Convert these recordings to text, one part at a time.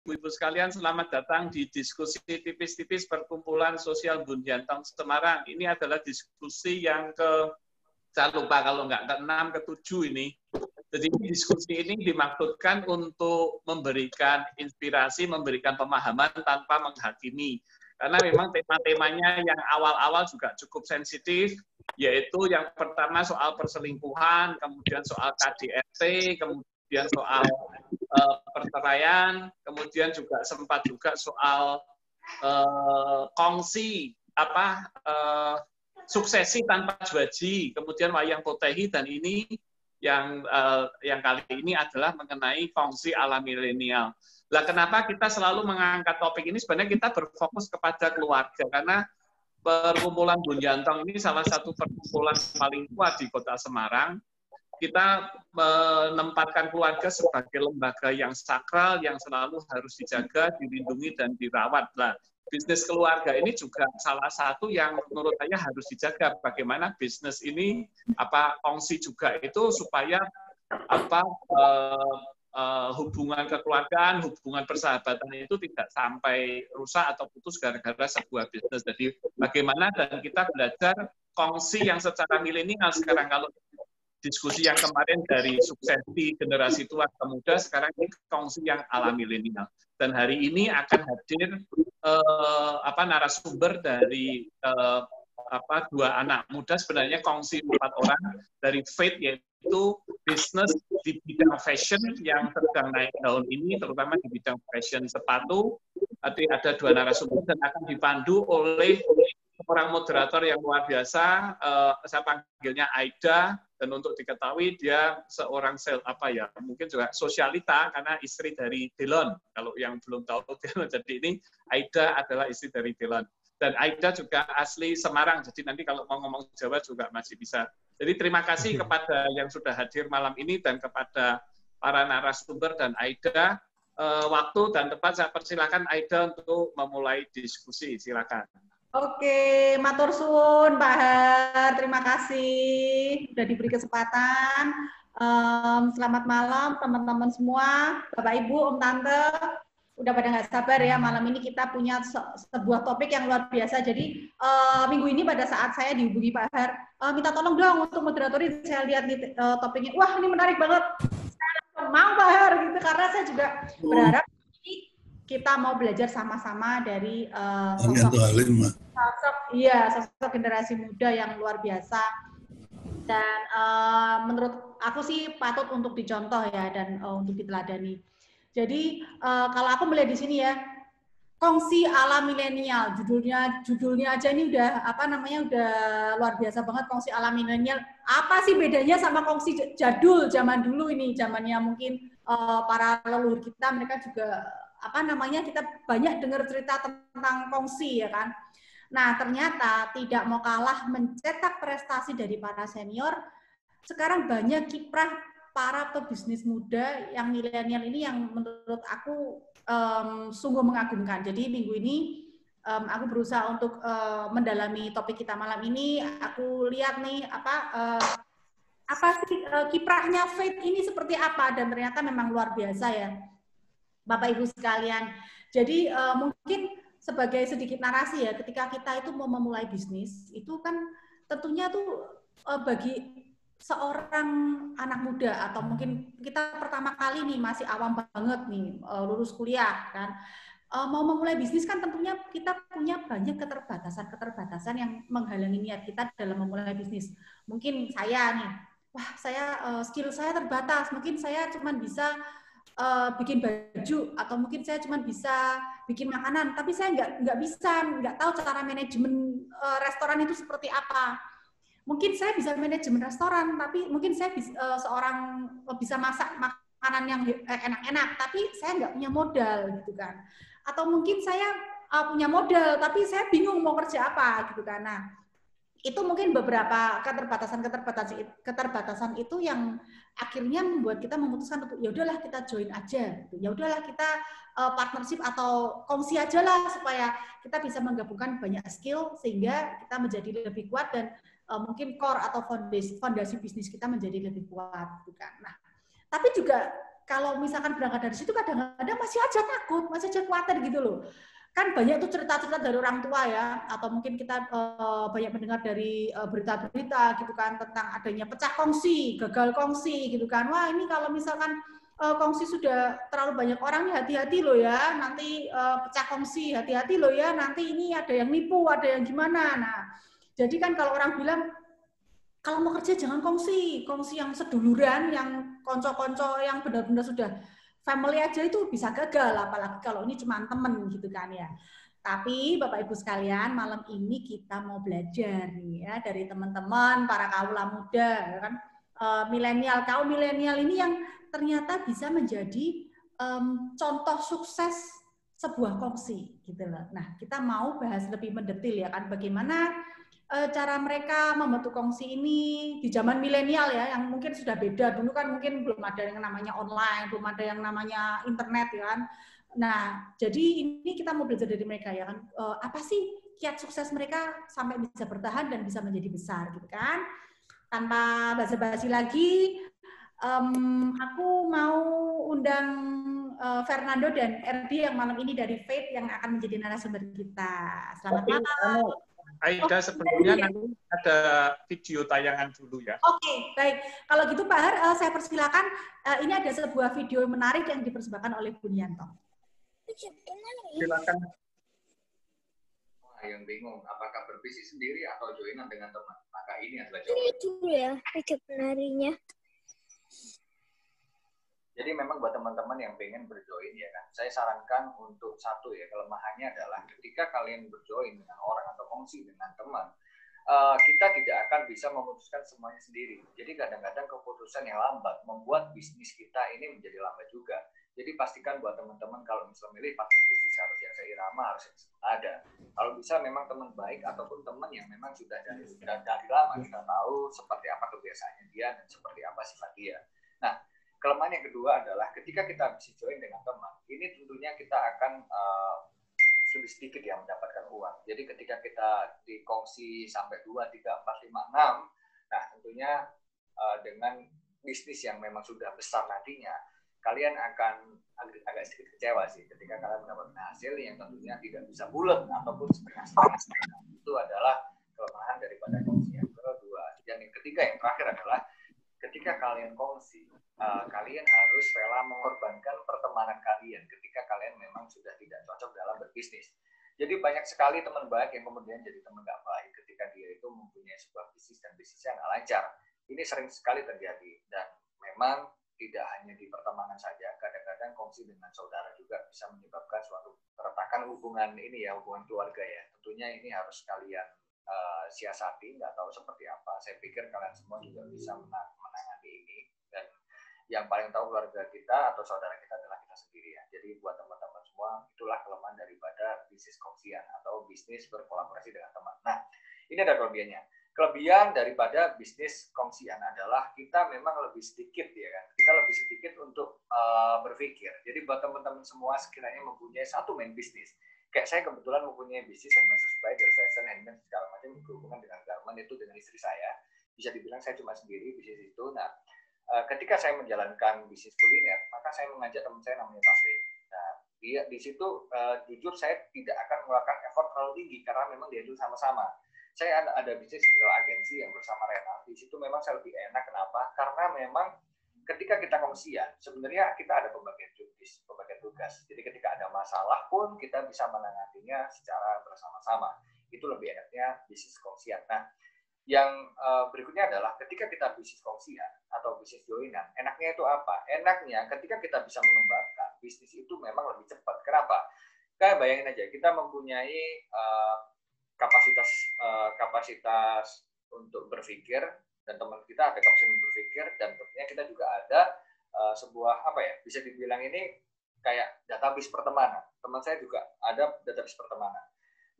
Ibu-ibu sekalian, selamat datang di diskusi tipis-tipis perkumpulan sosial Bunjantong Semarang. Ini adalah diskusi yang saya lupa kalau nggak ke-6, ke-7 ini. Jadi diskusi ini dimaksudkan untuk memberikan inspirasi, memberikan pemahaman tanpa menghakimi. Karena memang tema-temanya yang awal-awal juga cukup sensitif, yaitu yang pertama soal perselingkuhan, kemudian soal KDRT, kemudian soal perceraian, kemudian juga sempat juga soal kongsi suksesi tanpa juaji, kemudian wayang potehi, dan ini yang kali ini adalah mengenai kongsi ala milenial. Lah kenapa kita selalu mengangkat topik ini? Sebenarnya kita berfokus kepada keluarga, karena perkumpulan Bunjantong ini salah satu perkumpulan paling kuat di Kota Semarang. Kita menempatkan keluarga sebagai lembaga yang sakral, yang selalu harus dijaga, dilindungi, dan dirawat. Nah, bisnis keluarga ini juga salah satu yang menurut saya harus dijaga. Bagaimana bisnis ini kongsi juga itu supaya hubungan kekeluargaan, hubungan persahabatan itu tidak sampai rusak atau putus gara-gara sebuah bisnis. Jadi bagaimana dan kita belajar kongsi yang secara milenial sekarang. Kalau diskusi yang kemarin dari suksesi generasi tua ke muda, sekarang ini kongsi yang ala milenial. Dan hari ini akan hadir narasumber dari dua anak muda, sebenarnya kongsi 4 orang dari Faith, yaitu bisnis di bidang fashion yang sedang naik daun ini, terutama di bidang fashion sepatu. Ada 2 narasumber dan akan dipandu oleh seorang moderator yang luar biasa. Saya panggilnya Aida, dan untuk diketahui dia seorang mungkin juga sosialita karena istri dari Delon. Kalau yang belum tahu Delon, jadi ini Aida adalah istri dari Delon. Dan Aida juga asli Semarang, jadi nanti kalau mau ngomong Jawa juga masih bisa. Jadi terima kasih kepada yang sudah hadir malam ini dan kepada para narasumber dan Aida. Waktu dan tempat saya persilakan Aida untuk memulai diskusi. Silakan. Oke, matur suwun Pak Har, terima kasih sudah diberi kesempatan. Selamat malam teman-teman semua, Bapak Ibu, Om Tante. Udah pada nggak sabar ya, malam ini kita punya sebuah topik yang luar biasa. Jadi minggu ini pada saat saya dihubungi Pak Har, minta tolong dong untuk moderatorin, saya lihat nih topiknya, wah ini menarik banget, saya mau Pak Har gitu, karena saya juga berharap kita mau belajar sama-sama dari sosok generasi muda yang luar biasa, dan menurut aku sih patut untuk dicontoh ya, dan untuk diteladani. Jadi kalau aku melihat di sini ya, kongsi ala milenial, judulnya aja ini udah udah luar biasa banget, kongsi ala milenial. Apa sih bedanya sama kongsi jadul zaman dulu ini, zamannya mungkin para leluhur kita, mereka juga kita banyak dengar cerita tentang kongsi ya kan. Nah, ternyata tidak mau kalah mencetak prestasi dari para senior, sekarang banyak kiprah para pebisnis muda yang milenial ini yang menurut aku sungguh mengagumkan. Jadi minggu ini aku berusaha untuk mendalami topik kita malam ini. Aku lihat nih apa sih kiprahnya Faith ini seperti apa, dan ternyata memang luar biasa ya Bapak Ibu sekalian. Jadi mungkin sebagai sedikit narasi ya, ketika kita itu mau memulai bisnis, itu kan tentunya tuh bagi seorang anak muda atau mungkin kita pertama kali nih masih awam banget nih lulus kuliah kan, mau memulai bisnis kan tentunya kita punya banyak keterbatasan yang menghalangi niat kita dalam memulai bisnis. Mungkin saya nih, skill saya terbatas, mungkin saya cuma bisa bikin baju, atau mungkin saya cuma bisa bikin makanan, tapi saya nggak tahu cara manajemen restoran itu seperti apa. Mungkin saya bisa manajemen restoran, tapi mungkin saya bisa masak makanan yang enak-enak, tapi saya nggak punya modal gitu kan. Atau mungkin saya punya modal, tapi saya bingung mau kerja apa gitu kan. Nah, itu mungkin beberapa keterbatasan itu yang akhirnya membuat kita memutuskan untuk ya udahlah kita join aja, gitu. Ya udahlah kita partnership atau kongsi aja lah supaya kita bisa menggabungkan banyak skill sehingga kita menjadi lebih kuat dan mungkin core atau fondasi bisnis kita menjadi lebih kuat, gitu kan. Nah, tapi juga kalau misalkan berangkat dari situ kadang-kadang masih aja takut, masih aja khawatir gitu loh. Kan banyak tuh cerita-cerita dari orang tua ya, atau mungkin kita banyak mendengar dari berita-berita gitu kan tentang adanya pecah kongsi, gagal kongsi gitu kan. Wah ini kalau misalkan kongsi sudah terlalu banyak orang nih hati-hati loh ya, nanti pecah kongsi, hati-hati loh ya, nanti ini ada yang nipu, ada yang gimana. Nah, jadi kan kalau orang bilang kalau mau kerja jangan kongsi, kongsi yang seduluran, yang konco-konco yang benar-benar sudah family aja itu bisa gagal, apalagi kalau ini cuma temen gitu kan ya. Tapi Bapak Ibu sekalian, malam ini kita mau belajar nih ya dari teman-teman para kaula muda, ya kan milenial, kaum milenial ini yang ternyata bisa menjadi contoh sukses sebuah kongsi gitu loh. Nah, kita mau bahas lebih mendetil ya kan bagaimana cara mereka membentuk kongsi ini di zaman milenial ya, yang mungkin sudah beda. Dulu kan mungkin belum ada yang namanya online, belum ada yang namanya internet ya kan. Nah, jadi ini kita mau belajar dari mereka ya kan. Apa sih kiat sukses mereka sampai bisa bertahan dan bisa menjadi besar gitu kan. Tanpa basa-basi lagi, aku mau undang Fernando dan Erdi yang malam ini dari Faith yang akan menjadi narasumber kita. Selamat malam. Aida sebelumnya nanti ada video tayangan dulu ya. Oke, baik. Kalau gitu Pak Har, saya persilakan. Ini ada sebuah video menarik yang dipersembahkan oleh Bunianto. Silakan. Yang bingung, apakah berbisnis sendiri atau joinan dengan teman? Maka ini adalah jawaban. Ini dulu ya, video penarinya. Jadi memang buat teman-teman yang pengen berjoin ya kan, saya sarankan untuk satu ya, kelemahannya adalah ketika kalian berjoin dengan orang atau kongsi dengan teman, kita tidak akan bisa memutuskan semuanya sendiri. Jadi kadang-kadang keputusan yang lambat membuat bisnis kita ini menjadi lambat juga. Jadi pastikan buat teman-teman kalau misalnya milih partner bisnis harus yang seirama, harus yang ada. Kalau bisa memang teman baik ataupun teman yang memang sudah dari lama kita tahu seperti apa kebiasaannya dia dan seperti apa sifat dia. Nah, kelemahan yang kedua adalah ketika kita bisa join dengan teman, ini tentunya kita akan lebih sedikit ya mendapatkan uang. Jadi ketika kita dikongsi sampai 2, 3, 4, 5, 6, nah tentunya dengan bisnis yang memang sudah besar nantinya, kalian akan agak sedikit kecewa sih ketika kalian mendapatkan hasil yang tentunya tidak bisa bulat ataupun setengah-setengah. Itu adalah kelemahan daripada kongsi yang kedua. Dan yang ketiga, yang terakhir adalah ketika kalian kongsi, kalian harus rela mengorbankan pertemanan kalian ketika kalian memang sudah tidak cocok dalam berbisnis. Jadi banyak sekali teman baik yang kemudian jadi teman nggak baik ketika dia itu mempunyai sebuah bisnis dan bisnisnya nggak lancar. Ini sering sekali terjadi dan memang tidak hanya di pertemanan saja, kadang-kadang kongsi dengan saudara juga bisa menyebabkan suatu keretakan hubungan ini ya, hubungan keluarga ya. Tentunya ini harus kalian siasati, nggak tahu seperti apa. Saya pikir kalian semua juga bisa menangani ini. Dan yang paling tahu keluarga kita atau saudara kita adalah kita sendiri ya. Jadi buat teman-teman semua, itulah kelemahan daripada bisnis kongsian atau bisnis berkolaborasi dengan teman. Nah, ini ada kelebihannya. Kelebihan daripada bisnis kongsian adalah kita memang lebih sedikit ya kan. Kita lebih sedikit untuk berpikir. Jadi buat teman-teman semua sekiranya mempunyai satu main bisnis. Kayak saya kebetulan mempunyai bisnis handmade supply dari fashion, handmade segala macam berhubungan dengan garment itu dengan istri saya. Bisa dibilang saya cuma sendiri bisnis itu. Nah, ketika saya menjalankan bisnis kuliner, maka saya mengajak teman saya namanya Tasli. Nah, dia di situ jujur saya tidak akan mengeluarkan effort terlalu tinggi karena memang dia itu sama-sama. Saya ada bisnis di agensi yang bersama Renal. Di situ memang saya lebih enak. Kenapa? Karena memang ketika kita kongsian, sebenarnya kita ada pembagian tugas. Jadi ketika ada masalah pun kita bisa menanganinya secara bersama-sama. Itu lebih enaknya bisnis kongsian. Nah, yang berikutnya adalah ketika kita bisnis kongsian atau bisnis joinan, enaknya itu apa? Enaknya ketika kita bisa mengembangkan bisnis itu memang lebih cepat. Kenapa? Kayak bayangin aja, kita mempunyai kapasitas untuk berpikir dan teman kita ada kapasitas berpikir dan tentunya kita juga ada sebuah apa ya, bisa dibilang ini kayak database pertemanan. Teman saya juga ada database pertemanan.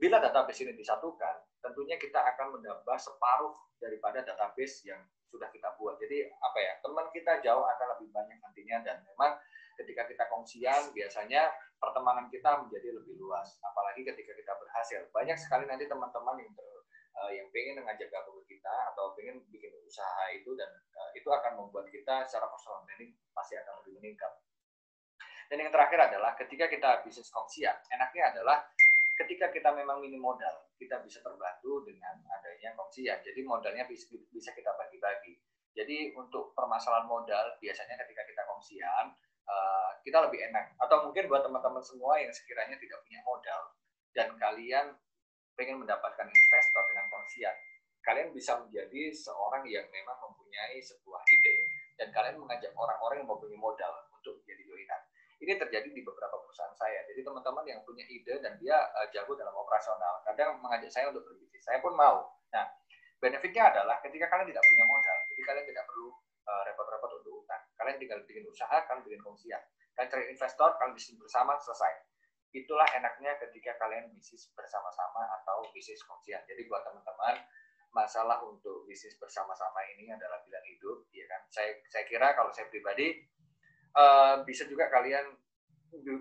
Bila database ini disatukan, tentunya kita akan menambah separuh daripada database yang sudah kita buat. Jadi apa ya, teman kita jauh akan lebih banyak nantinya dan memang ketika kita kongsian biasanya pertemanan kita menjadi lebih luas. Apalagi ketika kita berhasil. Banyak sekali nanti teman-teman yang yang pengen ngajak gabung ke kita atau pengen bikin usaha itu, dan itu akan membuat kita secara personal branding pasti akan lebih meningkat. Dan yang terakhir adalah ketika kita bisnis kongsian, enaknya adalah ketika kita memang minim modal, kita bisa terbantu dengan adanya kongsian. Jadi modalnya bisa kita bagi-bagi. Jadi untuk permasalahan modal, biasanya ketika kita kongsian, kita lebih enak. Atau mungkin buat teman-teman semua yang sekiranya tidak punya modal, dan kalian pengen mendapatkan investor dengan kongsian, kalian bisa menjadi seorang yang memang mempunyai sebuah ide, dan kalian mengajak orang-orang yang mempunyai modal untuk menjadi joinan. Ini terjadi di beberapa perusahaan saya. Jadi teman-teman yang punya ide dan dia jago dalam operasional, kadang mengajak saya untuk berbisnis. Saya pun mau. Nah, benefitnya adalah ketika kalian tidak punya modal, jadi kalian tidak perlu repot-repot untuk utang. Kalian tinggal bikin usaha, kalian bikin kongsian. Kalian cari investor, kalian bisnis bersama, selesai. Itulah enaknya ketika kalian bisnis bersama-sama atau bisnis kongsian. Jadi buat teman-teman, masalah untuk bisnis bersama-sama ini adalah pilihan hidup, ya kan? Saya kira kalau saya pribadi, bisa juga kalian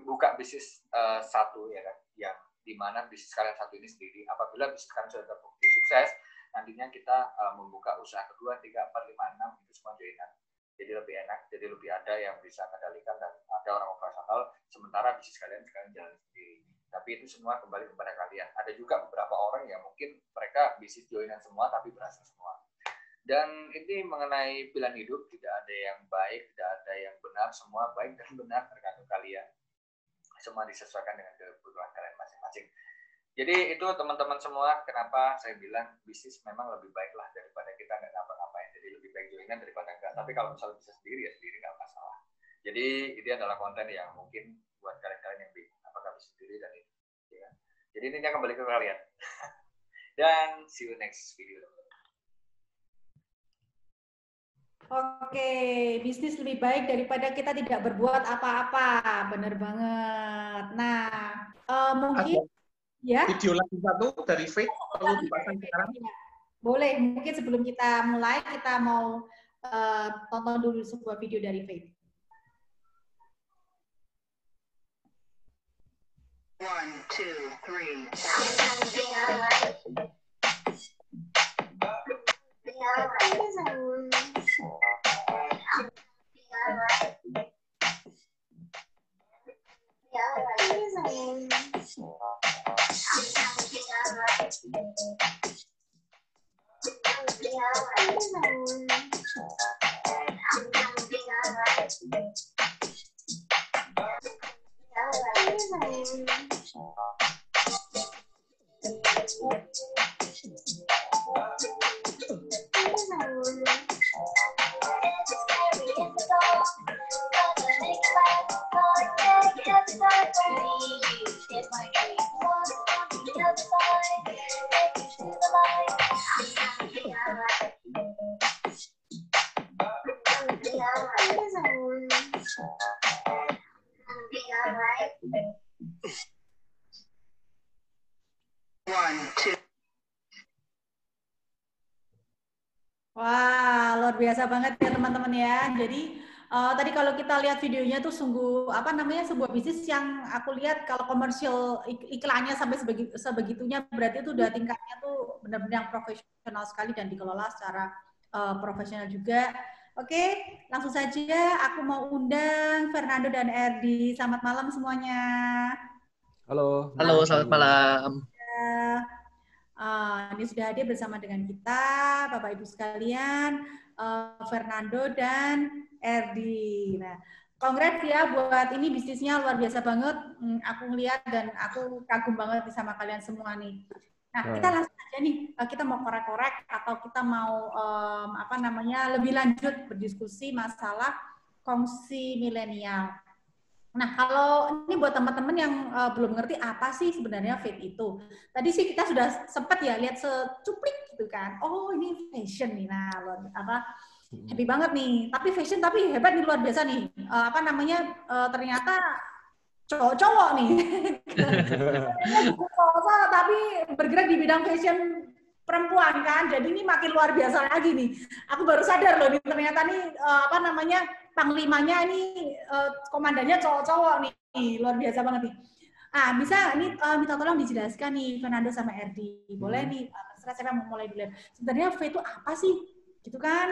buka bisnis satu, ya kan, yang dimana bisnis kalian satu ini sendiri. Apabila bisnis kalian sudah terbukti sukses, nantinya kita membuka usaha kedua, 3, 4, 5, 6 itu semua joinan. Jadi lebih enak, jadi lebih ada yang bisa kendalikan dan ada orang operasional. Sementara bisnis kalian sekarang jalan sendiri. Tapi itu semua kembali kepada kalian. Ada juga beberapa orang yang mungkin mereka bisnis joinan semua tapi berhasil semua. Dan ini mengenai pilihan hidup, tidak ada yang baik, tidak ada yang benar, semua baik dan benar tergantung kalian. Semua disesuaikan dengan kebutuhan kalian masing-masing. Jadi itu teman-teman semua, kenapa saya bilang bisnis memang lebih baik lah daripada kita nggak ngapa-ngapain. Jadi lebih baik joinan daripada enggak. Tapi kalau misalnya bisa sendiri, ya sendiri nggak masalah. Jadi ini adalah konten yang mungkin buat kalian-kalian yang bingung apakah bisa sendiri dan itu. Ya. Jadi ini kembali ke kalian. Dan see you next video. Oke, bisnis lebih baik daripada kita tidak berbuat apa-apa, benar banget. Nah, mungkin ya. Video lagi satu dari Faith perlu dipasang sekarang. Boleh, mungkin sebelum kita mulai kita mau tonton dulu sebuah video dari Faith. 1, 2, 3. Wah, luar biasa banget ya teman-teman ya. Jadi tadi kalau kita lihat videonya tuh sungguh apa namanya sebuah bisnis yang aku lihat kalau komersial iklannya sampai sebegitunya berarti itu udah tingkatnya tuh benar-benar yang profesional sekali dan dikelola secara profesional juga. Oke, langsung saja aku mau undang Fernando dan Erdi. Selamat malam semuanya. Halo. Halo, selamat malam. Ini sudah hadir bersama dengan kita, Bapak Ibu sekalian, Fernando dan Erdi. Nah, congrats ya buat ini bisnisnya luar biasa banget. Aku ngeliat dan aku kagum banget sama kalian semua nih. Nah, kita langsung aja nih, kita mau korek-korek atau kita mau apa namanya lebih lanjut berdiskusi masalah kongsi milenial. Nah, kalau ini buat teman-teman yang belum ngerti apa sih sebenarnya Faith itu. Tadi sih kita sudah sempat ya lihat secuplik gitu kan. Oh, ini fashion nih. Nah, happy banget nih. Tapi fashion tapi hebat nih, luar biasa nih. Apa namanya? Ternyata cowok-cowok nih. Cowok tapi bergerak di bidang fashion perempuan kan. Jadi ini makin luar biasa lagi nih. Aku baru sadar loh nih ternyata nih apa namanya? Panglimanya ini komandannya cowok-cowok nih, luar biasa banget nih. Bisa ini minta tolong dijelaskan nih Fernando sama Erdi. Boleh nih, terserah siapa yang mau mulai dulu. Sebenarnya V itu apa sih? Gitu kan?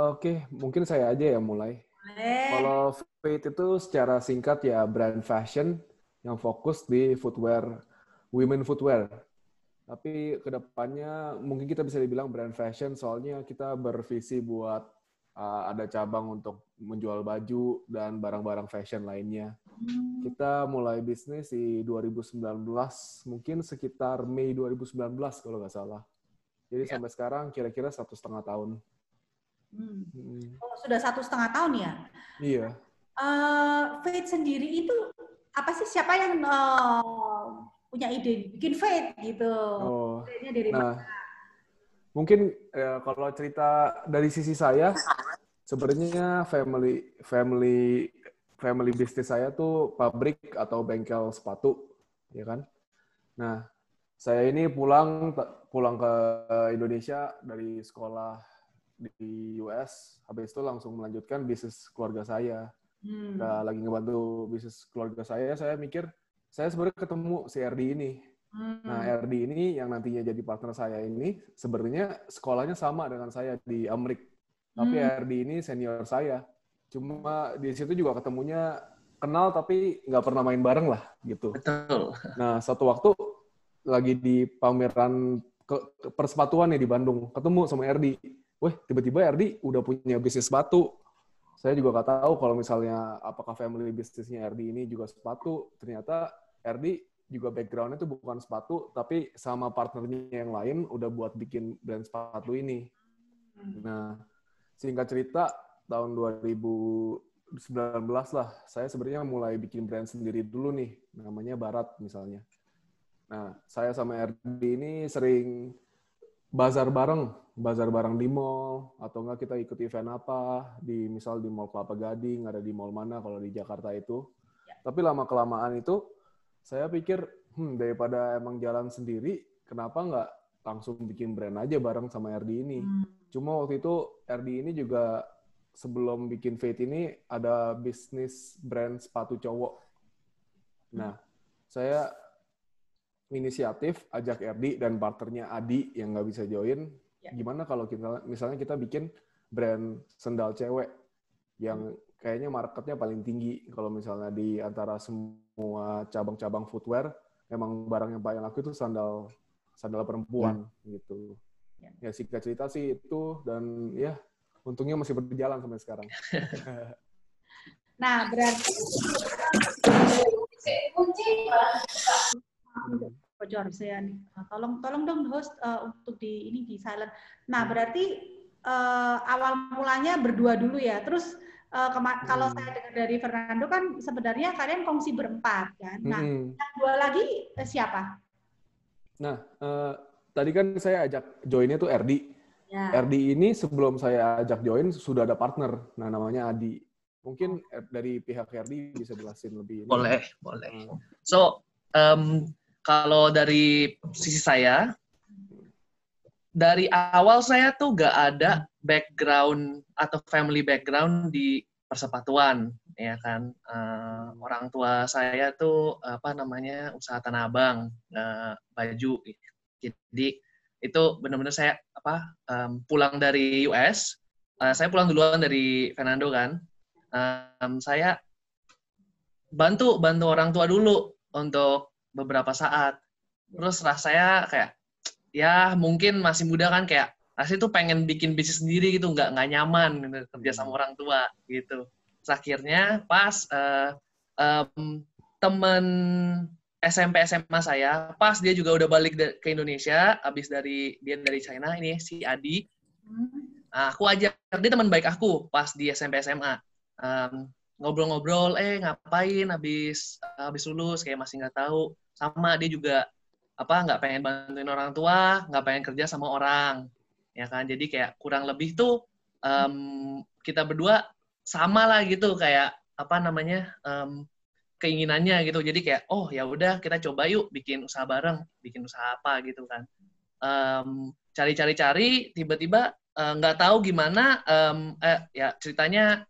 Oke, mungkin saya aja yang mulai. Boleh. Kalau Fate itu secara singkat ya brand fashion yang fokus di footwear, women footwear. Tapi kedepannya mungkin kita bisa dibilang brand fashion soalnya kita bervisi buat ada cabang untuk menjual baju dan barang-barang fashion lainnya. Kita mulai bisnis di 2019, mungkin sekitar Mei 2019 kalau nggak salah. Jadi sampai sekarang kira-kira 1,5 tahun. Oh, sudah 1,5 tahun ya? Iya. Fate sendiri itu apa sih? Siapa yang punya ide bikin Fate gitu? Oh, Idenya dari nah, mana? mungkin kalau cerita dari sisi saya, sebenarnya family bisnis saya tuh pabrik atau bengkel sepatu, ya kan? Nah, saya ini pulang ke Indonesia dari sekolah di US, habis itu langsung melanjutkan bisnis keluarga saya. Lagi ngebantu bisnis keluarga saya mikir, saya sebenarnya ketemu si RD ini. Nah, RD ini yang nantinya jadi partner saya ini, sebenarnya sekolahnya sama dengan saya di Amrik. Tapi RD ini senior saya. Cuma di situ juga ketemunya kenal tapi nggak pernah main bareng lah, gitu. Betul. Nah, satu waktu lagi di pameran persepatuan nih di Bandung, ketemu sama RD. Wah, tiba-tiba RD udah punya bisnis sepatu. Saya juga nggak tahu kalau misalnya apakah family bisnisnya RD ini juga sepatu. Ternyata RD juga background-nya itu bukan sepatu, tapi sama partnernya yang lain udah buat bikin brand sepatu ini. Nah, singkat cerita, tahun 2019 lah, saya sebenarnya mulai bikin brand sendiri dulu nih, namanya Barat misalnya. Nah, saya sama RD ini sering bazar bareng di mall, atau enggak kita ikut event apa, misal di Mall Kelapa Gading, ada di mall mana kalau di Jakarta itu. Tapi lama-kelamaan itu, saya pikir, daripada emang jalan sendiri, kenapa nggak langsung bikin brand aja bareng sama RD ini. Cuma waktu itu, RD ini juga sebelum bikin Fate ini, ada bisnis brand sepatu cowok. Nah, saya inisiatif ajak RD dan partnernya Adi yang nggak bisa join, gimana kalau misalnya kita bikin brand sendal cewek yang kayaknya marketnya paling tinggi kalau misalnya di antara semua cabang-cabang footwear, memang barang yang paling laku itu sandal perempuan gitu. Ya singkat cerita sih itu, dan ya untungnya masih berjalan sampai sekarang. Nah, berarti bocor saya nih. Tolong dong host untuk di silent. Nah, berarti awal mulanya berdua dulu ya. Terus kalau saya dengar dari Fernando kan sebenarnya kalian kongsi berempat kan. Nah, yang dua lagi siapa? Nah, tadi kan saya ajak joinnya tuh RD. Ya. RD ini sebelum saya ajak join sudah ada partner. Nah, namanya Adi. Mungkin dari pihak RD bisa jelasin lebih. Boleh. So, kalau dari sisi saya, dari awal saya tuh gak ada background atau family background di persepatuan, ya kan. Orang tua saya tuh usaha tanah abang, baju. Jadi itu benar-benar saya pulang dari US, saya pulang duluan dari Fernando kan. Saya bantu orang tua dulu untuk beberapa saat. Terus rasanya kayak, ya mungkin masih muda kan, kayak rasanya tuh pengen bikin bisnis sendiri gitu, nggak nyaman gitu, kerja sama orang tua gitu. Terus akhirnya pas temen SMP SMA saya, pas dia juga udah balik ke Indonesia, abis dia dari China, ini si Adi. Nah, aku ajak, dia teman baik aku pas di SMP SMA. Ngobrol-ngobrol, ngapain habis lulus, kayak masih nggak tahu. Sama dia juga nggak pengen bantuin orang tua, nggak pengen kerja sama orang, ya kan. Jadi kayak kurang lebih tuh kita berdua sama lah gitu, kayak keinginannya gitu. Jadi kayak ya udah kita coba yuk bikin usaha bareng, bikin usaha apa gitu kan. Cari-cari tiba-tiba nggak tahu gimana ya ceritanya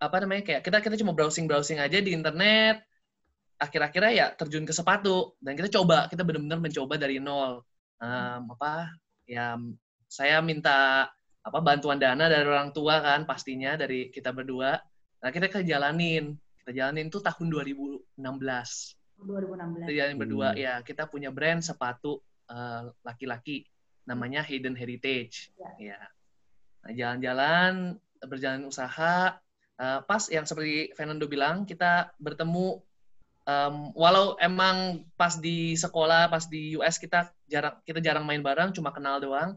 kayak kita cuma browsing aja di internet, akhir-akhirnya ya terjun ke sepatu dan kita benar-benar mencoba dari nol. Saya minta bantuan dana dari orang tua kan pastinya dari kita berdua. Nah kita jalanin tuh tahun 2016. 2016. Kita jalanin berdua ya, kita punya brand sepatu laki-laki namanya Hidden Heritage. Ya. Nah, jalan-jalan, berjalan usaha, pas yang seperti Fernando bilang kita bertemu. Walau emang pas di sekolah, pas di US kita jarang main bareng, cuma kenal doang.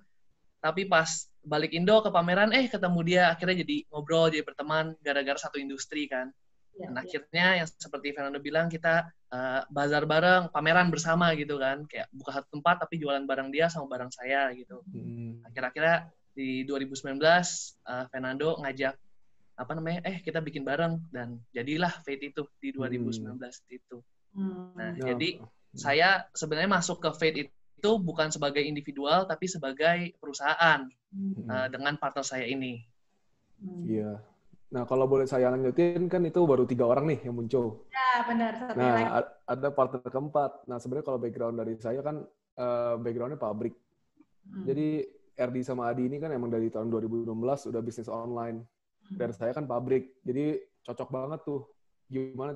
Tapi pas balik Indo ke pameran, ketemu dia, akhirnya jadi ngobrol, jadi berteman, gara-gara satu industri kan. Dan akhirnya yang seperti Fernando bilang, kita bazar bareng, pameran bersama gitu kan. Kayak buka satu tempat, tapi jualan barang dia sama barang saya gitu. Akhir-akhirnya di 2019, Fernando ngajak, kita bikin bareng, dan jadilah Fate itu di 2019 itu. Nah, jadi saya sebenarnya masuk ke Fate itu bukan sebagai individual, tapi sebagai perusahaan dengan partner saya ini. Iya. Nah, kalau boleh saya lanjutin, kan itu baru 3 orang nih yang muncul. Ya, benar. Nah, ada partner keempat. Nah, sebenarnya kalau background dari saya kan, background-nya pabrik. Jadi, RD sama Adi ini kan emang dari tahun 2016 udah bisnis online. Dan saya kan pabrik, jadi cocok banget tuh. Gimana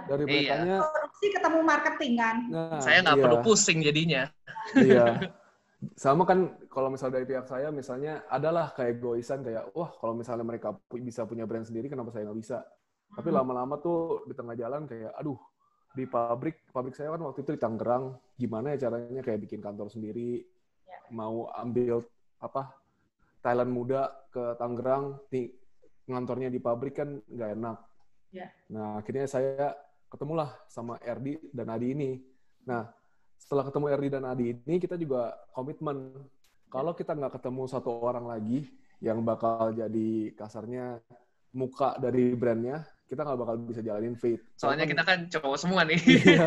dari beritanya produksi ketemu marketing kan? Nah, saya nggak perlu pusing jadinya. Iya. Sama kan kalau misalnya dari pihak saya, misalnya adalah kayak egoisan kayak, wah kalau misalnya mereka bisa punya brand sendiri, kenapa saya nggak bisa? Tapi lama-lama tuh di tengah jalan kayak, aduh, di pabrik saya kan waktu itu di Tangerang, gimana ya caranya kayak bikin kantor sendiri, mau ambil talent muda ke Tangerang, ngantornya di pabrik kan nggak enak. Nah, akhirnya saya ketemulah sama RD dan Adi ini. Nah, setelah ketemu RD dan Adi ini, kita juga komitmen. Kalau kita nggak ketemu satu orang lagi yang bakal jadi kasarnya muka dari brandnya, kita nggak bakal bisa jalanin Fate. Soalnya kita kan cowok semua nih. Iya.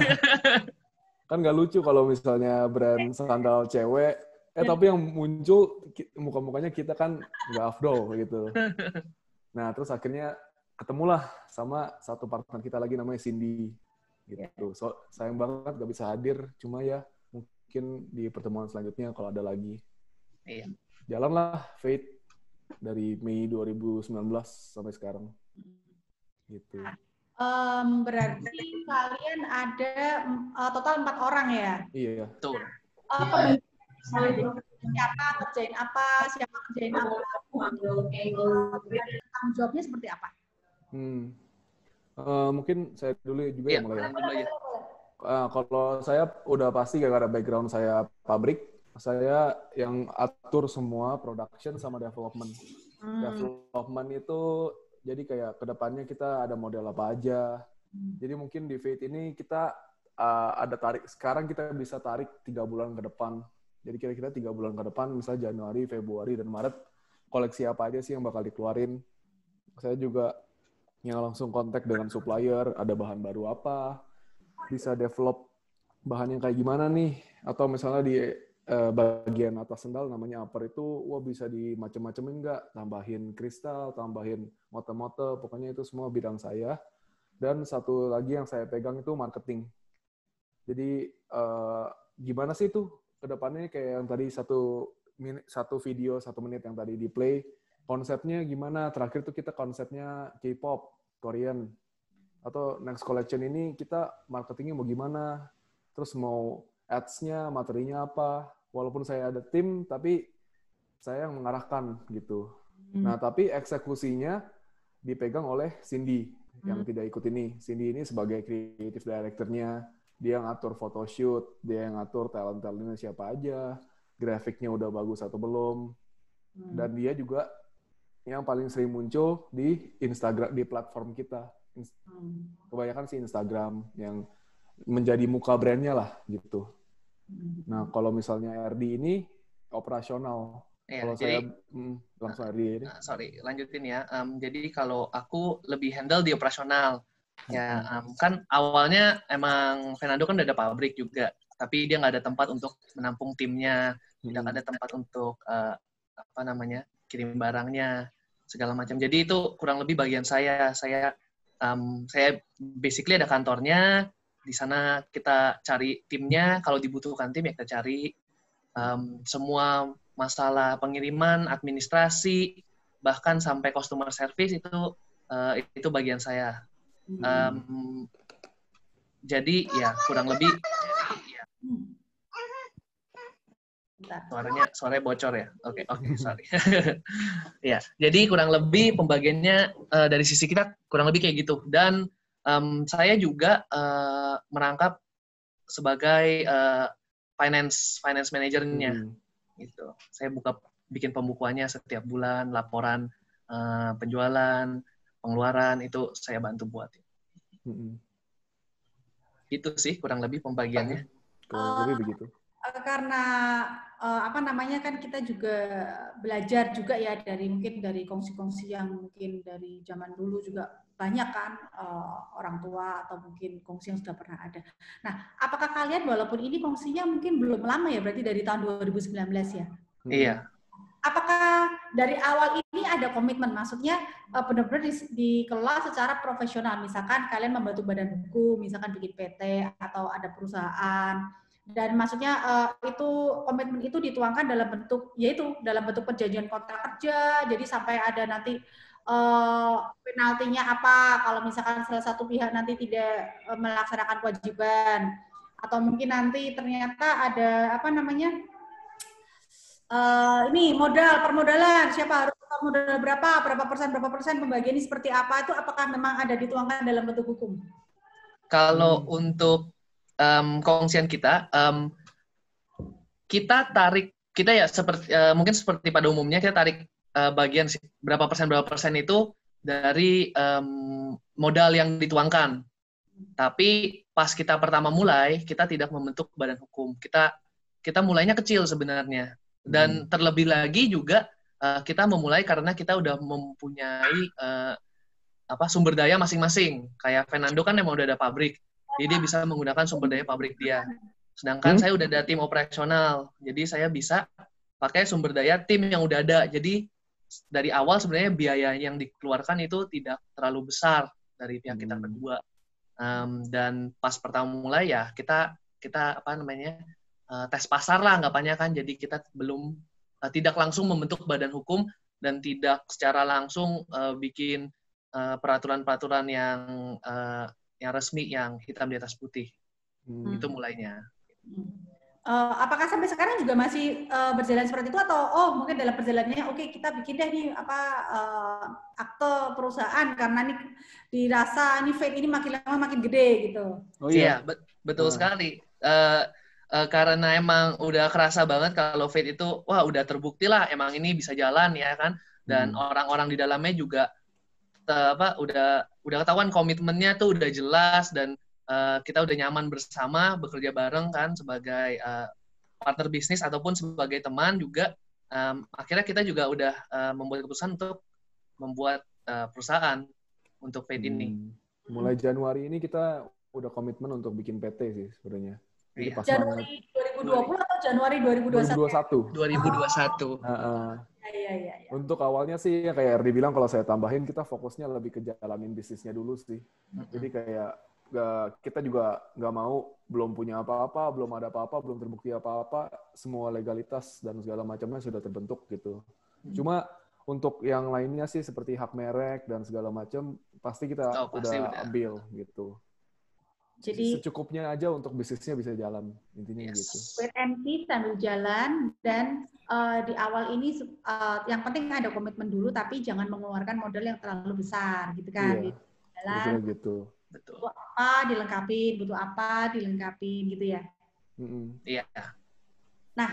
Kan nggak lucu kalau misalnya brand sandal cewek, tapi yang muncul muka-mukanya kita kan nggak afdol gitu. Nah, terus akhirnya ketemulah sama satu partner kita lagi namanya Cindy. Gitu. So, sayang banget nggak bisa hadir, cuma ya mungkin di pertemuan selanjutnya kalau ada lagi. Iya. Jalanlah Fate dari Mei 2019 sampai sekarang. Gitu. Berarti kalian ada total 4 orang ya? Iya. Betul. Siapa kerjain apa, siapa kerjain apa, tanggung jawabnya seperti apa? Mungkin saya dulu juga yang mulai. Kalau saya udah pasti gara-gara background saya pabrik, saya yang atur semua production sama development. Development itu jadi kayak kedepannya kita ada model apa aja. Jadi mungkin di Fate ini kita ada tarik, sekarang kita bisa tarik 3 bulan ke depan. Jadi kira-kira 3 bulan ke depan, misalnya Januari, Februari, dan Maret, koleksi apa aja sih yang bakal dikeluarin. Saya juga yang langsung kontak dengan supplier, ada bahan baru apa, bisa develop bahan yang kayak gimana nih, atau misalnya di bagian atas sendal namanya upper itu, wah bisa dimacem-macemin nggak, tambahin kristal, tambahin mote-mote, pokoknya itu semua bidang saya. Dan satu lagi yang saya pegang itu marketing. Jadi gimana sih itu kedepannya kayak yang tadi satu video 1 menit yang tadi di play, konsepnya gimana? Terakhir tuh kita konsepnya K-pop, Korean. Atau next collection ini kita marketingnya mau gimana? Terus mau ads-nya, materinya apa? Walaupun saya ada tim, tapi saya yang mengarahkan gitu. Nah, tapi eksekusinya dipegang oleh Cindy yang tidak ikut ini. Cindy ini sebagai creative director-nya, dia yang ngatur photoshoot, dia yang ngatur talent-talentnya siapa aja, grafiknya udah bagus atau belum. Dan dia juga yang paling sering muncul di Instagram, di platform kita. Kebanyakan sih Instagram yang menjadi muka brandnya lah gitu. Nah, kalau misalnya RD ini operasional. Ya, kalau jadi, saya langsung RD ini. Sorry, lanjutin ya. Jadi kalau aku lebih handle di operasional. Ya, kan awalnya emang Fernando kan udah ada pabrik juga, tapi dia nggak ada tempat untuk menampung timnya, tidak ada tempat untuk kirim barangnya segala macam. Jadi itu kurang lebih bagian saya saya basically ada kantornya, di sana kita cari timnya, kalau dibutuhkan tim ya kita cari. Semua masalah pengiriman, administrasi, bahkan sampai customer service itu bagian saya. Jadi ya kurang lebih suaranya bocor ya. Oke, sorry. Ya, jadi kurang lebih pembagiannya dari sisi kita kurang lebih kayak gitu. Dan saya juga merangkap sebagai finance manajernya. Gitu. Saya bikin pembukuannya setiap bulan, laporan penjualan, pengeluaran itu saya bantu buat. Itu sih kurang lebih pembagiannya. Kurang lebih begitu. Karena kan kita juga belajar juga ya mungkin dari kongsi-kongsi yang mungkin dari zaman dulu juga banyak kan orang tua atau mungkin kongsi yang sudah pernah ada. Nah, apakah kalian walaupun ini kongsinya mungkin belum lama ya, berarti dari tahun 2019 ya? Iya. Apakah dari awal ini ada komitmen, maksudnya benar-benar dikelola secara profesional, misalkan kalian membantu badan hukum, misalkan bikin PT atau ada perusahaan, dan maksudnya itu komitmen itu dituangkan dalam bentuk perjanjian kontrak kerja, jadi sampai ada nanti penaltinya apa kalau misalkan salah satu pihak nanti tidak melaksanakan kewajiban, atau mungkin nanti ternyata ada ini permodalan, siapa harus modal berapa persen pembagian ini seperti apa, itu apakah memang ada dituangkan dalam bentuk hukum? Kalau untuk kongsian kita ya seperti mungkin seperti pada umumnya kita tarik bagian berapa persen itu dari modal yang dituangkan. Tapi pas kita pertama mulai, kita tidak membentuk badan hukum. Kita mulainya kecil sebenarnya. Dan terlebih lagi juga kita memulai karena kita udah mempunyai sumber daya masing-masing. Kayak Fernando kan emang udah ada pabrik, jadi dia bisa menggunakan sumber daya pabrik dia. Sedangkan saya udah ada tim operasional, jadi saya bisa pakai sumber daya tim yang udah ada. Jadi dari awal sebenarnya biaya yang dikeluarkan itu tidak terlalu besar dari pihak kita berdua. Dan pas pertama mulai ya kita tes pasar lah anggapannya kan. Jadi kita tidak langsung membentuk badan hukum dan tidak secara langsung bikin peraturan-peraturan yang resmi yang hitam di atas putih. Itu mulainya. Apakah sampai sekarang juga masih berjalan seperti itu, atau mungkin dalam perjalanannya kita bikin deh nih akte perusahaan karena nih dirasa ini fake ini makin lama makin gede gitu. Oh iya, betul sekali. Karena emang udah kerasa banget kalau fake itu udah terbukti lah emang ini bisa jalan ya kan, dan orang-orang di dalamnya juga udah ketahuan komitmennya tuh udah jelas, dan kita udah nyaman bersama bekerja bareng kan sebagai partner bisnis ataupun sebagai teman juga. Akhirnya kita juga udah membuat keputusan untuk membuat perusahaan untuk Fate ini. Mulai Januari ini kita udah komitmen untuk bikin PT sih sebenarnya. Iya. Januari 2020 atau Januari 2021? 2021. Iya. Untuk awalnya sih kayak Erdi bilang, kalau saya tambahin kita fokusnya lebih ke jalanin bisnisnya dulu sih. Jadi kayak kita juga nggak mau belum punya apa-apa, belum ada apa-apa, belum terbukti apa-apa, semua legalitas dan segala macamnya sudah terbentuk gitu. Cuma untuk yang lainnya sih seperti hak merek dan segala macam pasti kita udah ambil gitu. Jadi secukupnya aja untuk bisnisnya bisa jalan, intinya gitu. Wait and see sambil jalan, dan di awal ini yang penting ada komitmen dulu, tapi jangan mengeluarkan modal yang terlalu besar gitu kan. Iya, jalan gitu. Betul. Butuh apa dilengkapin, butuh apa dilengkapin gitu ya. Iya. Nah,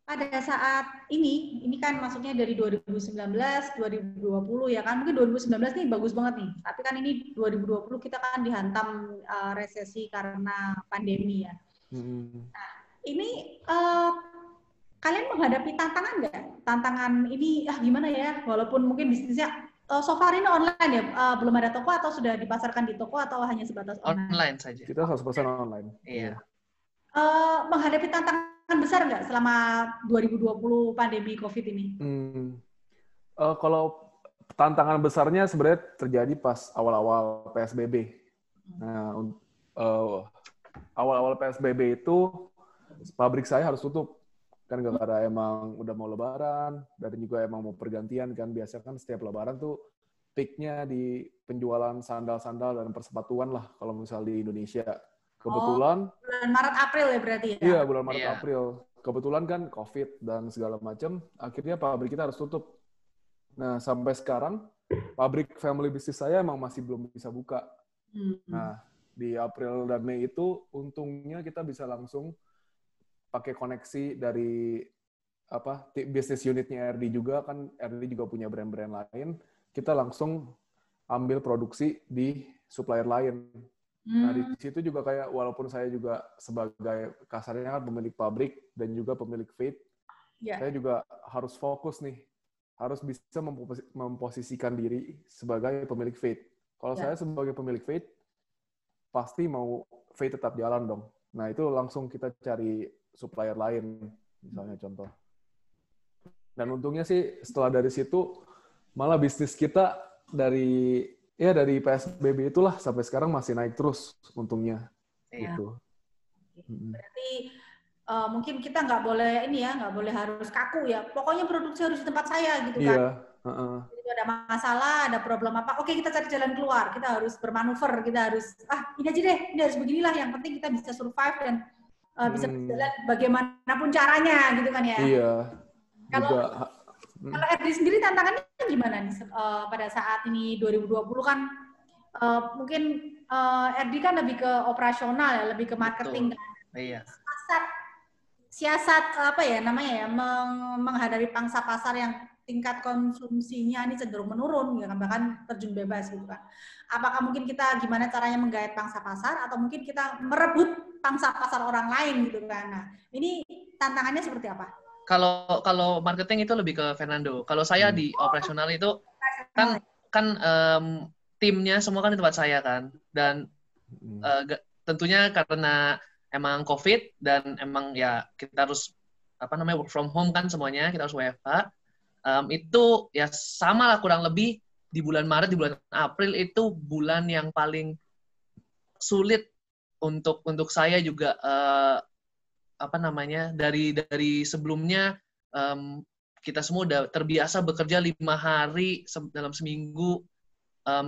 pada saat ini kan maksudnya dari 2019, 2020 ya kan, mungkin 2019 nih bagus banget nih, tapi kan ini 2020 kita kan dihantam resesi karena pandemi ya. Nah, ini kalian menghadapi tantangan nggak? Tantangan ini gimana ya, walaupun mungkin bisnisnya so far ini online ya, belum ada toko atau sudah dipasarkan di toko atau hanya sebatas online? Online saja. Kita 100% online. Iya. Menghadapi tantangan besar nggak selama 2020 pandemi COVID ini? Kalau tantangan besarnya sebenarnya terjadi pas awal-awal PSBB. Nah, awal-awal PSBB itu pabrik saya harus tutup. Kan gara-gara emang udah mau lebaran, dan juga emang mau pergantian kan. Biasanya kan setiap lebaran tuh peak-nya di penjualan sandal-sandal dan persepatuan lah kalau misal di Indonesia. Kebetulan bulan Maret April ya berarti ya? Iya, bulan Maret Iya. April. Kebetulan kan COVID dan segala macam, akhirnya pabrik kita harus tutup. Nah, sampai sekarang pabrik family business saya emang masih belum bisa buka. Nah, di April dan Mei itu untungnya kita bisa langsung pakai koneksi dari bisnis unitnya RD juga, kan RD juga punya brand-brand lain. Kita langsung ambil produksi di supplier lain. Nah, di situ juga kayak walaupun saya juga sebagai kasarnya kan pemilik pabrik dan juga pemilik Fate, saya juga harus fokus nih, harus bisa memposisikan diri sebagai pemilik Fate. Kalau saya sebagai pemilik Fate, pasti mau Fate tetap jalan dong. Nah, itu langsung kita cari supplier lain, misalnya contoh. Dan untungnya sih setelah dari situ, malah bisnis kita dari PSBB itulah sampai sekarang masih naik terus untungnya. Iya. Gitu. Berarti mungkin kita nggak boleh harus kaku ya. Pokoknya produksi harus di tempat saya gitu kan. Iya. Jadi ada masalah, ada problem apa, oke kita cari jalan keluar. Kita harus bermanuver, kita harus ini aja deh, ini harus beginilah. Yang penting kita bisa survive dan bisa berjalan bagaimanapun caranya gitu kan ya. Iya. Kalau RD sendiri tantangannya gimana nih pada saat ini 2020 kan mungkin RD kan lebih ke operasional ya, lebih ke marketing. Iya. Siasat menghadapi pangsa pasar yang tingkat konsumsinya ini cenderung menurun, ya kan, bahkan terjun bebas gitu kan. Apakah mungkin kita gimana caranya menggait pangsa pasar atau mungkin kita merebut pangsa pasar orang lain gitu kan. Nah, ini tantangannya seperti apa? Kalau marketing itu lebih ke Fernando. Kalau saya di operasional itu kan timnya semua kan di tempat saya kan. Dan tentunya karena emang COVID dan emang ya kita harus work from home kan semuanya, kita harus WFH. Itu ya sama lah kurang lebih di bulan Maret, di bulan April itu bulan yang paling sulit untuk saya juga dari sebelumnya kita semua udah terbiasa bekerja 5 hari dalam seminggu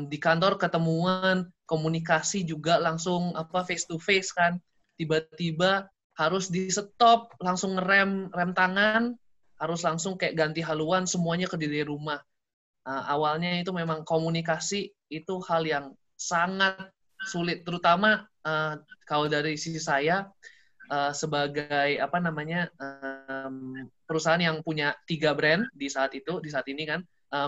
di kantor, ketemuan, komunikasi juga langsung face to face kan, tiba-tiba harus di stop, langsung rem tangan, harus langsung kayak ganti haluan, semuanya ke dari rumah. Awalnya itu memang komunikasi itu hal yang sangat sulit, terutama kalau dari sisi saya sebagai perusahaan yang punya 3 brand di saat ini kan,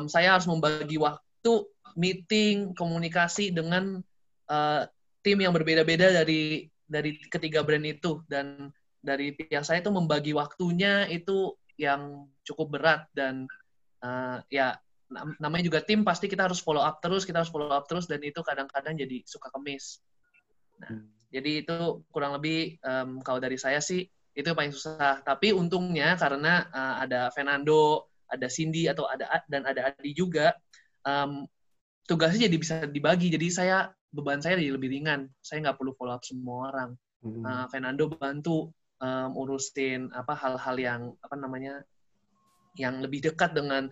saya harus membagi waktu meeting, komunikasi dengan tim yang berbeda-beda dari ketiga brand itu, dan dari pihak saya itu membagi waktunya itu yang cukup berat, dan namanya juga tim, pasti kita harus follow up terus, dan itu kadang-kadang jadi suka kemis. Nah, jadi itu kurang lebih kalau dari saya sih itu paling susah. Tapi untungnya karena ada Fernando, ada Cindy dan ada Adi juga, tugasnya jadi bisa dibagi. Jadi beban saya jadi lebih ringan. Saya nggak perlu follow up semua orang. Fernando bantu urusin hal-hal yang yang lebih dekat dengan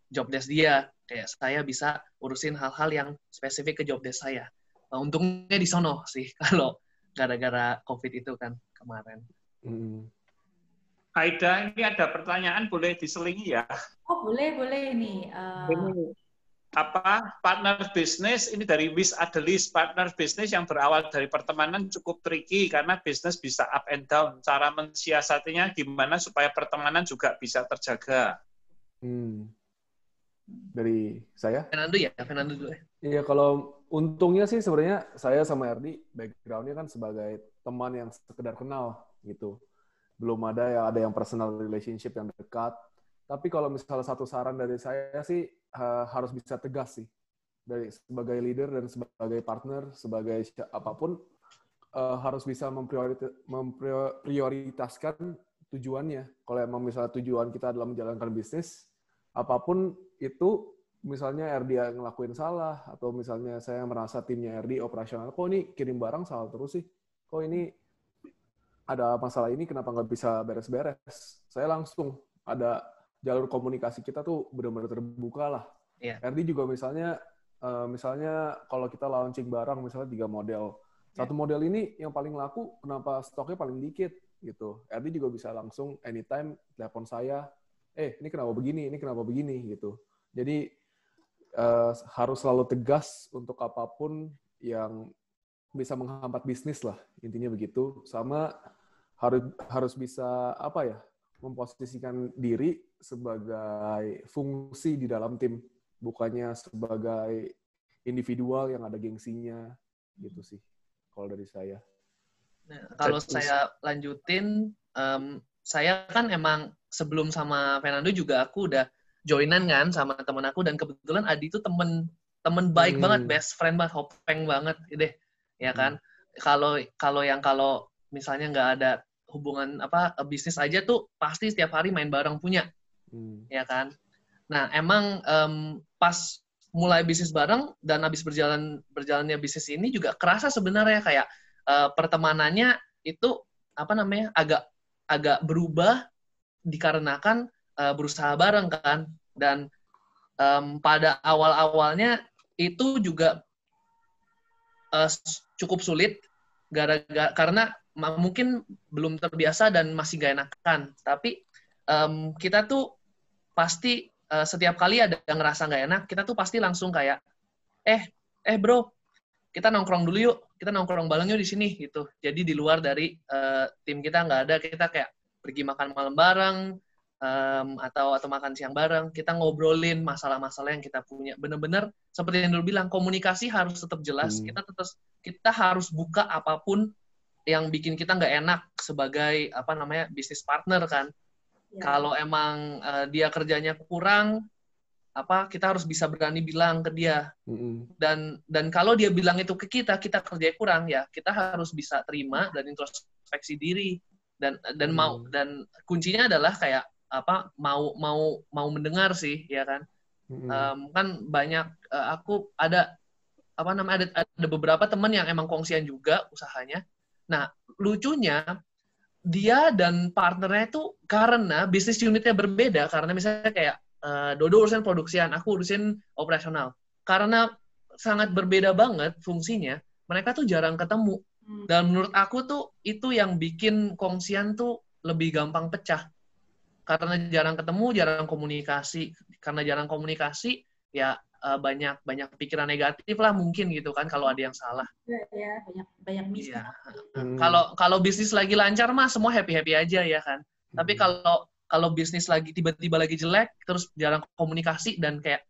job desk dia. Kayak saya bisa urusin hal-hal yang spesifik ke job desk saya. Untungnya di sono sih kalau gara-gara COVID itu kan kemarin. Aida, ini ada pertanyaan, boleh diselingi ya? Oh, boleh nih. Ini partner bisnis ini dari Wish Adelis, partner bisnis yang berawal dari pertemanan cukup tricky karena bisnis bisa up and down. Cara mensiasatinya gimana supaya pertemanan juga bisa terjaga? Dari saya? Fernando dulu. Iya, kalau untungnya sih sebenarnya saya sama RD background-nya kan sebagai teman yang sekedar kenal gitu. Belum ada yang personal relationship yang dekat. Tapi kalau misalnya satu saran dari saya sih harus bisa tegas sih. Sebagai leader dan sebagai partner, sebagai apapun harus bisa memprioritaskan tujuannya. Kalau emang misalnya tujuan kita adalah menjalankan bisnis, apapun itu misalnya RD yang ngelakuin salah, atau misalnya saya merasa timnya RD operasional, kok ini kirim barang salah terus sih, kok ini ada masalah ini kenapa nggak bisa beres-beres. Saya langsung ada jalur komunikasi kita tuh benar-benar terbuka lah. Iya. RD juga misalnya kalau kita launching barang misalnya 3 model, satu model ini yang paling laku, kenapa stoknya paling dikit gitu. RD juga bisa langsung anytime telepon saya, ini kenapa begini gitu. Jadi harus selalu tegas untuk apapun yang bisa menghambat bisnis lah, intinya begitu. Sama harus bisa memposisikan diri sebagai fungsi di dalam tim, bukannya sebagai individual yang ada gengsinya gitu sih kalau dari saya. Nah, kalau saya lanjutin, saya kan emang sebelum sama Fernando juga aku udah joinan kan sama temen aku, dan kebetulan Adi itu temen baik banget, best friend banget, hopeng banget deh, ya kan. Kalau misalnya nggak ada hubungan bisnis aja tuh pasti setiap hari main bareng punya, ya kan. Nah emang pas mulai bisnis bareng dan habis berjalannya bisnis ini juga kerasa sebenarnya kayak pertemanannya itu agak berubah dikarenakan berusaha bareng kan. Dan pada awalnya itu juga cukup sulit karena mungkin belum terbiasa dan masih gak enakan. Tapi kita tuh pasti setiap kali ada yang ngerasa gak enak, kita tuh pasti langsung kayak bro, kita nongkrong dulu yuk, kita nongkrong bareng yuk di sini gitu. Jadi di luar dari tim kita nggak ada, kita kayak pergi makan malam bareng atau makan siang bareng, kita ngobrolin masalah-masalah yang kita punya. Bener-bener seperti yang dulu bilang, komunikasi harus tetap jelas. Kita harus buka apapun yang bikin kita nggak enak sebagai bisnis partner kan. Ya. Kalau emang dia kerjanya kurang, kita harus bisa berani bilang ke dia. Dan kalau dia bilang itu ke kita kerjanya kurang, ya kita harus bisa terima dan introspeksi diri dan mau, dan kuncinya adalah kayak mau mendengar sih, ya kan. Kan banyak aku ada beberapa teman yang emang kongsian juga usahanya. Nah, lucunya dia dan partnernya itu karena bisnis unitnya berbeda, karena misalnya kayak Dodo urusan produksian, aku urusin operasional. Karena sangat berbeda banget fungsinya, mereka tuh jarang ketemu. Dan menurut aku tuh itu yang bikin kongsian tuh lebih gampang pecah. Karena jarang ketemu, jarang komunikasi. Karena jarang komunikasi, ya banyak pikiran negatif lah mungkin gitu kan kalau ada yang salah. Ya, banyak miss. Iya. Kalau bisnis lagi lancar mah semua happy-happy aja ya kan. Tapi kalau bisnis lagi tiba-tiba lagi jelek, terus jarang komunikasi dan kayak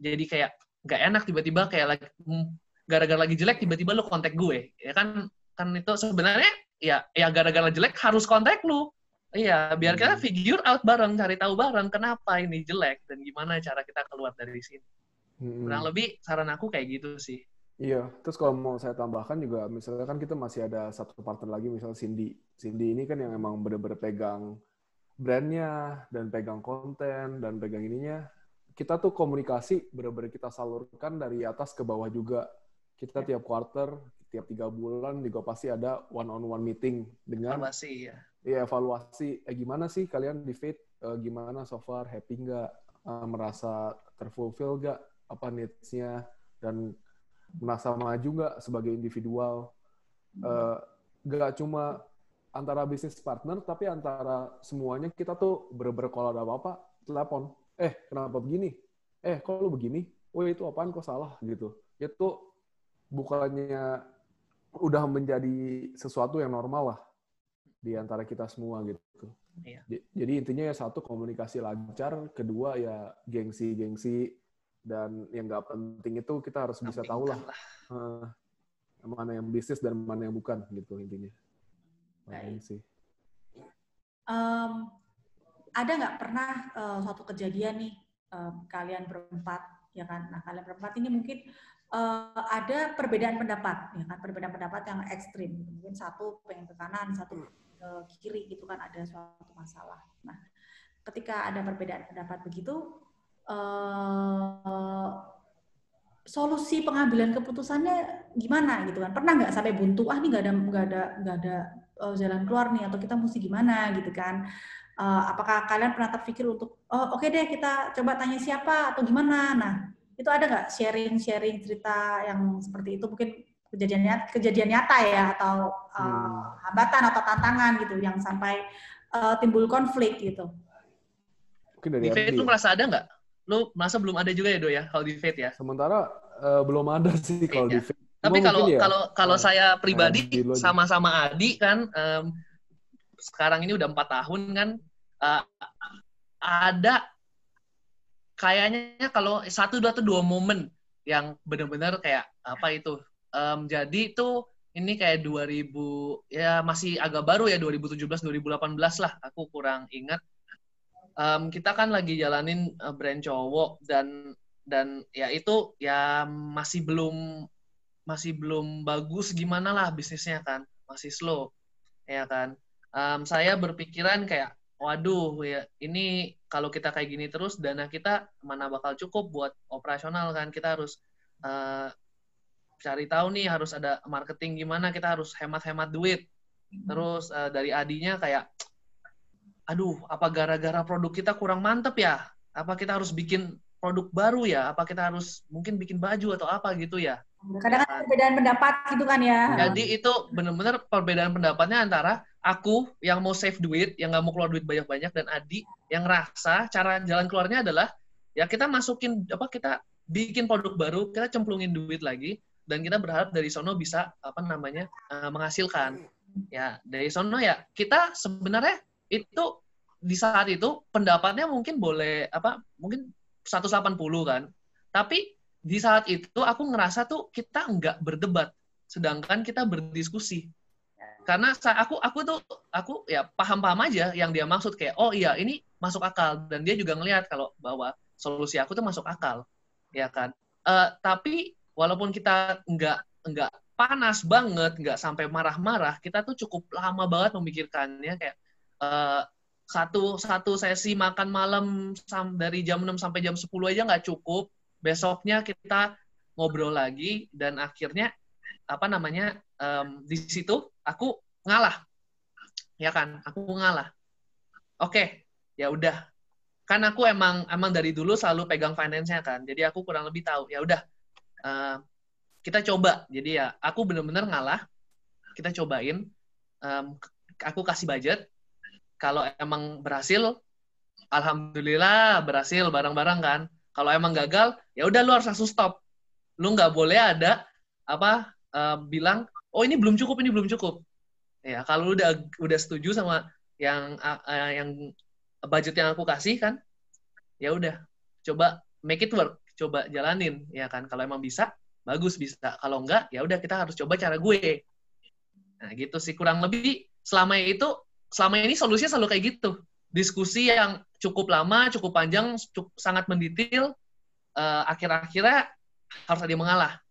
jadi kayak nggak enak tiba-tiba kayak lagi gara-gara lagi jelek tiba-tiba lu kontak gue, ya kan itu sebenarnya ya gara-gara jelek harus kontak lu, iya biar kita figure out bareng, cari tahu bareng kenapa ini jelek dan gimana cara kita keluar dari sini. Kurang lebih saran aku kayak gitu sih. Iya, terus kalau mau saya tambahkan juga, misalnya kan kita masih ada satu partner lagi, misalnya Cindy. Cindy ini kan yang emang bener-bener pegang brandnya, dan pegang konten, dan pegang ininya. Kita tuh komunikasi bener-bener kita salurkan dari atas ke bawah juga. Kita tiap quarter, tiap 3 bulan juga pasti ada one-on-one meeting dengan evaluasi ya. Iya, evaluasi. Gimana sih kalian di Fit? Gimana so far? Happy nggak? Merasa terfulfill nggak? Apa needs-nya? Dan merasa maju nggak sebagai individual? Nggak cuma antara bisnis partner, tapi antara semuanya kita tuh bener-bener kalau ada apa-apa, telepon. Kenapa begini? Kok lu begini? Itu apaan kok salah? Gitu. Itu bukannya udah menjadi sesuatu yang normal lah di antara kita semua gitu. Iya. Jadi intinya ya satu, komunikasi lancar, kedua ya gengsi, dan yang nggak penting itu kita harus bisa tahu lah mana yang bisnis dan mana yang bukan gitu intinya. Sih. Ada nggak pernah suatu kejadian nih kalian berempat, ya kan? Nah kalian berempat ini mungkin ada perbedaan pendapat, ya kan? Perbedaan pendapat yang ekstrim. Mungkin satu pengen ke kanan, satu ke kiri gitu kan, ada suatu masalah. Nah ketika ada perbedaan pendapat begitu, solusi pengambilan keputusannya gimana gitu kan? Pernah nggak sampai buntu? Ah, ini nggak ada jalan keluar nih, atau kita mesti gimana gitu kan? Apakah kalian pernah terpikir untuk oke deh kita coba tanya siapa atau gimana? Nah, itu ada nggak sharing cerita yang seperti itu, mungkin kejadian nyata ya, atau hambatan atau tantangan gitu yang sampai timbul konflik gitu? Mungkin dari Di Fate Ardi lu ya? merasa ada nggak? Lu merasa belum ada juga ya, Do ya, kalau di Fate ya? Sementara belum ada sih kalau Iya. di Fate. Tapi Cuma mungkin ya, kalau saya pribadi Ardi dulu aja. sama-sama Adi kan, sekarang ini udah 4 tahun kan, ada kayaknya kalau 1-2 momen yang benar-benar kayak apa itu. Jadi itu ini kayak 2000 ya masih agak baru ya, 2017 2018 lah, aku kurang ingat. Kita kan lagi jalanin brand cowok dan ya itu ya masih belum bagus gimana lah bisnisnya kan, masih slow ya kan. Saya berpikiran kayak waduh ya ini kalau kita kayak gini terus dana kita mana bakal cukup buat operasional kan, kita harus cari tahu nih, harus ada marketing gimana, kita harus hemat duit. Terus dari Adinya kayak aduh, apa gara-gara produk kita kurang mantep ya? Apa kita harus bikin produk baru ya? Apa kita harus mungkin bikin baju atau apa gitu ya? Kadang kan perbedaan pendapat gitu kan ya. Jadi itu benar-benar perbedaan pendapatnya antara aku yang mau save duit, yang nggak mau keluar duit banyak-banyak, dan Adi yang ngerasa cara jalan keluarnya adalah ya kita kita bikin produk baru, kita cemplungin duit lagi, dan kita berharap dari sono bisa menghasilkan. Ya dari sono ya kita sebenarnya itu di saat itu pendapatnya mungkin mungkin 180 kan. Tapi di saat itu aku ngerasa tuh kita nggak berdebat, sedangkan kita berdiskusi. Karena aku ya paham-paham aja yang dia maksud, kayak oh iya ini masuk akal, dan dia juga ngelihat kalau bahwa solusi aku tuh masuk akal, ya kan. Tapi walaupun kita nggak panas banget, nggak sampai marah-marah, kita tuh cukup lama banget memikirkannya, kayak satu sesi makan malam dari jam 6 sampai jam 10 aja nggak cukup. Besoknya kita ngobrol lagi, dan akhirnya di situ aku ngalah, ya kan, aku ngalah. Oke, ya udah, kan aku emang dari dulu selalu pegang finance-nya kan, jadi aku kurang lebih tahu. Ya udah, kita coba. Jadi ya aku benar-benar ngalah, kita cobain. Aku kasih budget. Kalau emang berhasil, alhamdulillah berhasil bareng-bareng kan. Kalau emang gagal, ya udah lu harus langsung stop. Lu nggak boleh ada bilang, oh ini belum cukup. Ya kalau lu udah setuju sama yang budget yang aku kasih kan, ya udah coba make it work, coba jalanin ya kan. Kalau emang bisa, bagus bisa. Kalau enggak, ya udah kita harus coba cara gue. Nah gitu sih kurang lebih. Selama ini solusinya selalu kayak gitu. Diskusi yang cukup lama, cukup panjang, sangat mendetail, akhir-akhirnya harus ada yang mengalah.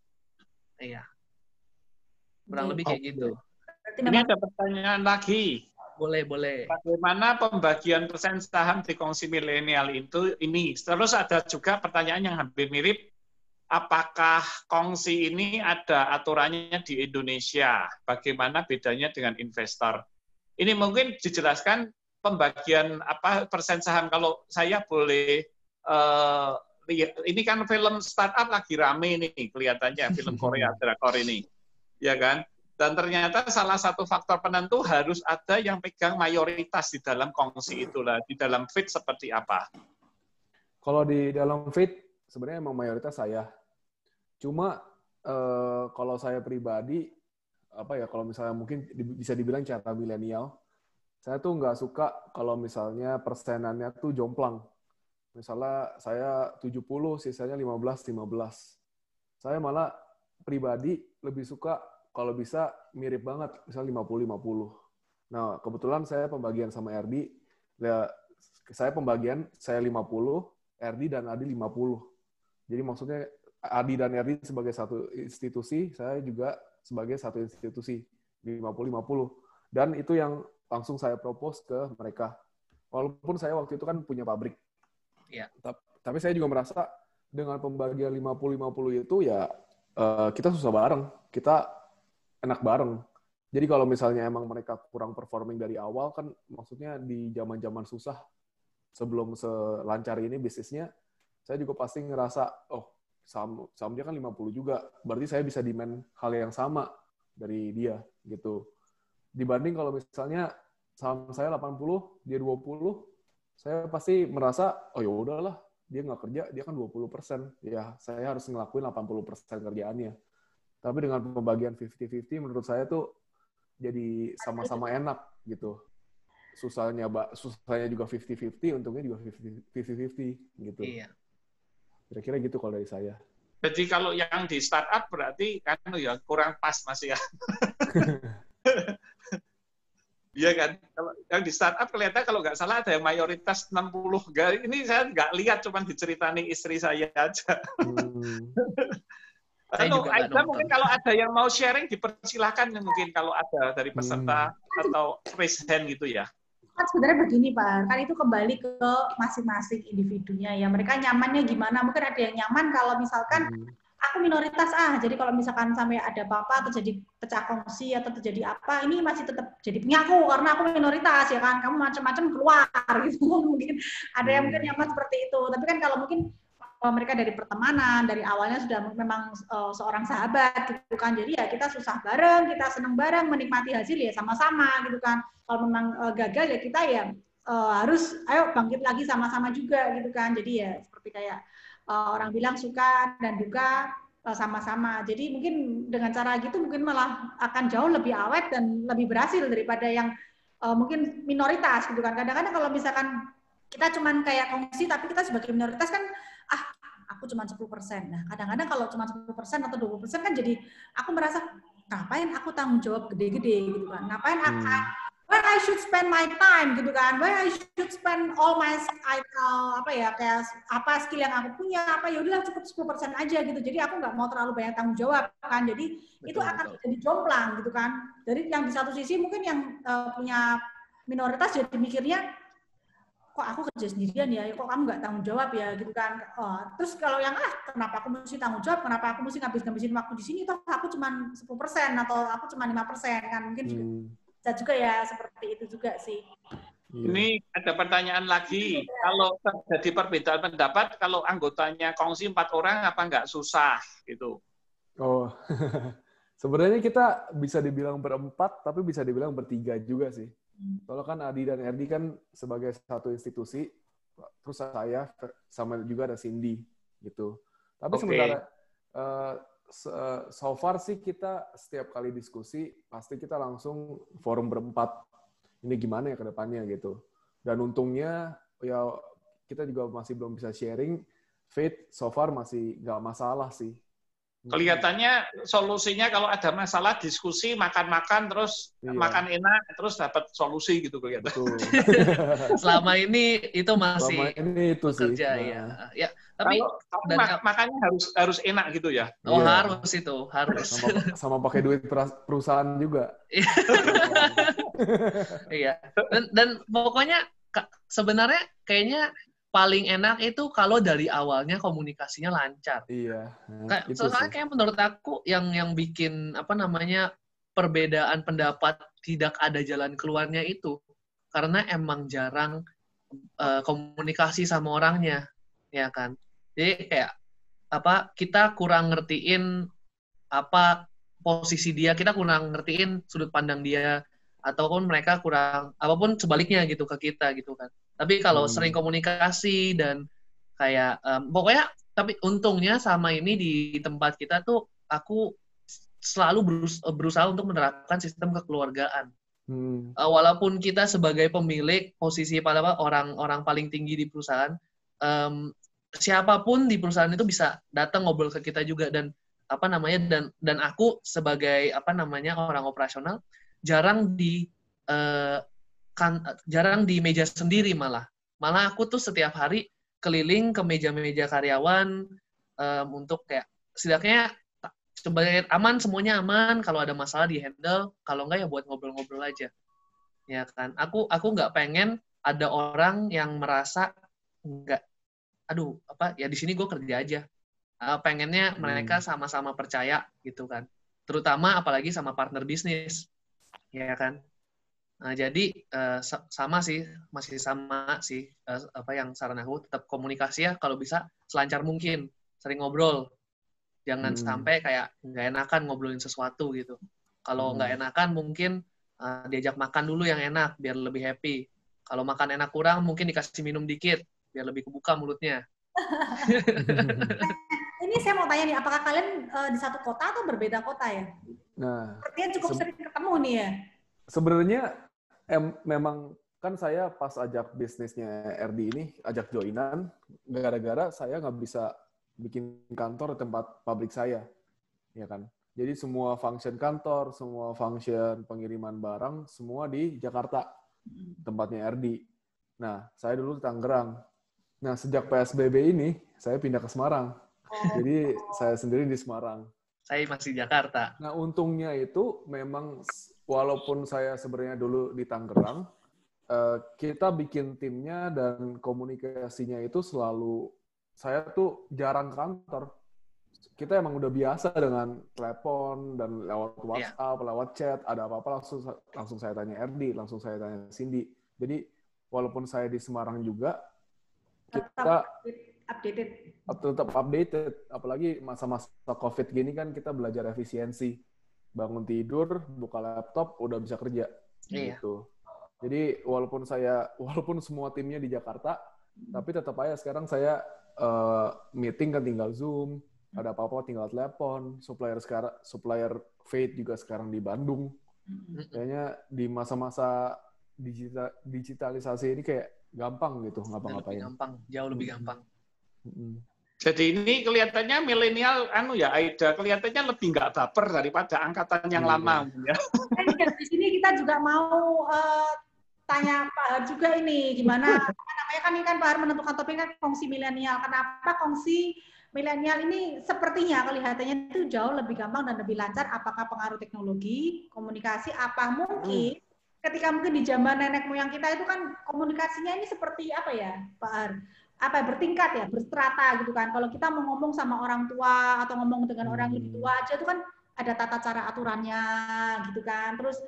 Iya. Kurang lebih kayak gitu. Ini ada pertanyaan lagi. Boleh. Bagaimana pembagian persen saham di kongsi milenial itu ini? Terus ada juga pertanyaan yang hampir mirip. Apakah kongsi ini ada aturannya di Indonesia? Bagaimana bedanya dengan investor? Ini mungkin dijelaskan pembagian persen saham. Kalau saya boleh, ini kan film startup lagi rame nih kelihatannya, film Korea drakor ini, ya kan? Dan ternyata salah satu faktor penentu harus ada yang pegang mayoritas di dalam kongsi itulah. Di dalam Fate seperti apa? Kalau di dalam Fate sebenarnya emang mayoritas saya. Cuma kalau saya pribadi kalau misalnya mungkin bisa dibilang cara milenial, saya tuh nggak suka kalau misalnya persenannya tuh jomplang. Misalnya saya 70, sisanya 15. Saya malah pribadi lebih suka kalau bisa mirip banget, misalnya 50-50. Nah, kebetulan saya pembagian sama RD, ya, saya 50, RD dan Adi 50. Jadi maksudnya Adi dan RD sebagai satu institusi, saya juga sebagai satu institusi, 50-50. Dan itu yang langsung saya propose ke mereka. Walaupun saya waktu itu kan punya pabrik. Ya. Tapi saya juga merasa dengan pembagian 50-50 itu ya kita susah bareng, kita enak bareng. Jadi kalau misalnya emang mereka kurang performing dari awal kan maksudnya di zaman-zaman susah sebelum selancar ini bisnisnya, saya juga pasti ngerasa, oh saham dia kan 50 juga, berarti saya bisa demand hal yang sama dari dia gitu. Dibanding kalau misalnya saham saya 80, dia 20, saya pasti merasa, oh ya udahlah, dia nggak kerja, dia kan 20%. Ya, saya harus ngelakuin 80% kerjaannya. Tapi dengan pembagian 50-50, menurut saya tuh jadi sama-sama enak gitu. Susahnya juga 50-50, untungnya juga 50-50 gitu. Iya. Kira-kira gitu kalau dari saya. Jadi kalau yang di startup berarti kan ya kurang pas Mas ya. Iya kan, kalau yang di startup kelihatan kalau nggak salah ada yang mayoritas 60. Ini saya nggak lihat, cuma diceritani istri saya aja. Aida mungkin kalau ada yang mau sharing dipersilahkan mungkin kalau ada dari peserta atau raise hand gitu ya. Kan sebenarnya begini Pak, kan itu kembali ke masing-masing individunya ya. Mereka nyamannya gimana? Mungkin ada yang nyaman kalau misalkan aku minoritas jadi kalau misalkan sampai ada apa-apa terjadi pecah kongsi atau terjadi apa, ini masih tetap jadi punya aku karena aku minoritas ya kan. Kamu macam-macam keluar gitu. Mungkin ada yang mungkin nyaman seperti itu. Tapi kan kalau mungkin mereka dari pertemanan, dari awalnya sudah memang seorang sahabat gitu kan. Jadi ya kita susah bareng, kita seneng bareng, menikmati hasil ya sama-sama gitu kan. Kalau memang gagal ya kita ya harus ayo bangkit lagi sama-sama juga gitu kan. Jadi ya seperti kayak orang bilang suka dan duka sama-sama. Jadi mungkin dengan cara gitu mungkin malah akan jauh lebih awet dan lebih berhasil daripada yang mungkin minoritas gitu kan. Kadang-kadang kalau misalkan kita cuman kayak kongsi tapi kita sebagai minoritas kan aku cuma 10%. Nah, kadang-kadang kalau cuma 10% atau 20% kan jadi aku merasa ngapain aku tanggung jawab gede-gede gitu kan. Ngapain where I should spend my time gitu kan. Where I should spend all my kayak apa skill yang aku punya, ya udahlah cukup 10% aja gitu. Jadi aku nggak mau terlalu banyak tanggung jawab kan. Jadi itu akan jadi jomplang gitu kan. Jadi yang di satu sisi mungkin yang punya minoritas jadi mikirnya kok aku kerja sendirian ya, kok kamu nggak tanggung jawab ya gitu kan. Terus kalau yang kenapa aku mesti tanggung jawab, kenapa aku mesti ngabisin waktu di sini, toh aku cuma 10% atau aku cuma 5% kan, mungkin bisa juga ya seperti itu juga sih. Ini ada pertanyaan lagi, kalau terjadi perbedaan pendapat, kalau anggotanya kongsi 4 orang apa nggak susah gitu? Oh, sebenarnya kita bisa dibilang berempat, tapi bisa dibilang bertiga juga sih. Kalau kan Adi dan Erdi kan sebagai satu institusi, terus saya sama juga ada Cindy gitu. Tapi sementara so far sih kita setiap kali diskusi pasti kita langsung forum berempat. Ini gimana ya ke depannya gitu. Dan untungnya ya kita juga masih belum bisa sharing. Faith so far masih nggak masalah sih. Kelihatannya solusinya kalau ada masalah diskusi, makan-makan, terus makan enak, terus dapat solusi gitu kelihatan. Selama ini itu masih bekerja sih. Ya. Tapi makannya harus enak gitu ya. Oh harus itu, harus. Sama pakai duit perusahaan juga. Iya. Dan pokoknya sebenarnya kayaknya paling enak itu kalau dari awalnya komunikasinya lancar. Iya. Soalnya kayak menurut aku yang bikin perbedaan pendapat tidak ada jalan keluarnya itu karena emang jarang komunikasi sama orangnya, ya kan. Jadi kayak kita kurang ngertiin apa posisi dia, kita kurang ngertiin sudut pandang dia, ataupun mereka kurang apapun sebaliknya gitu ke kita gitu kan. Tapi kalau sering komunikasi dan kayak pokoknya, tapi untungnya sama ini di tempat kita tuh aku selalu berusaha untuk menerapkan sistem kekeluargaan. Walaupun kita sebagai pemilik posisi orang paling tinggi di perusahaan, siapapun di perusahaan itu bisa datang ngobrol ke kita juga dan dan aku sebagai orang operasional jarang di meja sendiri malah aku tuh setiap hari keliling ke meja-meja karyawan untuk kayak setidaknya sebagai semuanya aman, kalau ada masalah di handle, kalau enggak ya buat ngobrol-ngobrol aja, ya kan. Aku nggak pengen ada orang yang merasa nggak aduh apa ya di sini gue kerja aja. Pengennya mereka sama-sama percaya gitu kan. Terutama apalagi sama partner bisnis, ya kan. Nah, jadi sama sih, masih sama sih apa yang saran aku, tetap komunikasi ya kalau bisa selancar mungkin, sering ngobrol. Jangan sampai kayak nggak enakan ngobrolin sesuatu gitu. Kalau nggak enakan mungkin diajak makan dulu yang enak biar lebih happy. Kalau makan enak kurang mungkin dikasih minum dikit biar lebih kebuka mulutnya. Ini saya mau tanya nih, apakah kalian di satu kota atau berbeda kota ya? Nah, Sepertinya cukup sering ketemu nih ya. sebenarnya memang kan saya pas ajak bisnisnya RD ini, ajak joinan, gara-gara saya nggak bisa bikin kantor di tempat pabrik saya, ya kan. Jadi semua function kantor, semua function pengiriman barang, semua di Jakarta, tempatnya RD. Nah, saya dulu di Tangerang. Nah, sejak PSBB ini, saya pindah ke Semarang. Jadi saya sendiri di Semarang. Saya masih Jakarta. Nah, untungnya itu memang walaupun saya sebenarnya dulu di Tangerang, kita bikin timnya dan komunikasinya itu selalu, saya tuh jarang ke kantor. Kita emang udah biasa dengan telepon dan lewat WhatsApp, lewat chat, ada apa-apa langsung saya tanya RD, langsung saya tanya Cindy. Jadi walaupun saya di Semarang juga, kita tetap updated. Apalagi masa-masa COVID gini kan kita belajar efisiensi. Bangun tidur, buka laptop, udah bisa kerja. Gitu. Jadi walaupun semua timnya di Jakarta, tapi tetap aja sekarang saya meeting kan tinggal Zoom, ada apa-apa tinggal telepon, supplier Fate juga sekarang di Bandung. Kayaknya di masa-masa digitalisasi ini kayak gampang gitu ngapa-ngapain. Jauh lebih gampang. Jadi ini kelihatannya milenial, Aida, kelihatannya lebih nggak baper daripada angkatan yang lama. Ya. Di sini kita juga mau tanya Pak Har juga ini, gimana namanya kan ini kan Pak Har menentukan topik kan kongsi milenial. Kenapa kongsi milenial ini sepertinya kelihatannya itu jauh lebih gampang dan lebih lancar? Apakah pengaruh teknologi, komunikasi, apa mungkin ketika mungkin di zaman nenek moyang kita itu kan komunikasinya ini seperti apa ya Pak Har? Bertingkat ya, berstrata gitu kan. Kalau kita mau ngomong sama orang tua atau ngomong dengan orang lebih tua aja itu kan ada tata cara aturannya gitu kan. Terus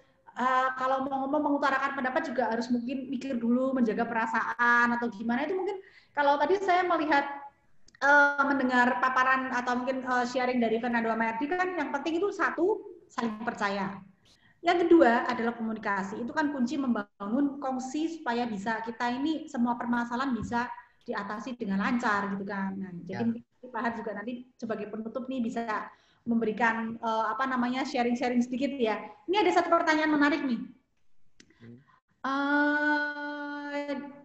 kalau mau ngomong mengutarakan pendapat juga harus mungkin mikir dulu, menjaga perasaan atau gimana. Itu mungkin kalau tadi saya melihat mendengar paparan atau mungkin sharing dari Fernando Amerdi kan yang penting itu satu, saling percaya. Yang kedua adalah komunikasi. Itu kan kunci membangun kongsi supaya bisa kita ini semua permasalahan bisa diatasi dengan lancar gitu kan. Nah, jadi Pak Har juga nanti sebagai penutup nih bisa memberikan sharing-sharing sedikit ya. Ini ada satu pertanyaan menarik nih.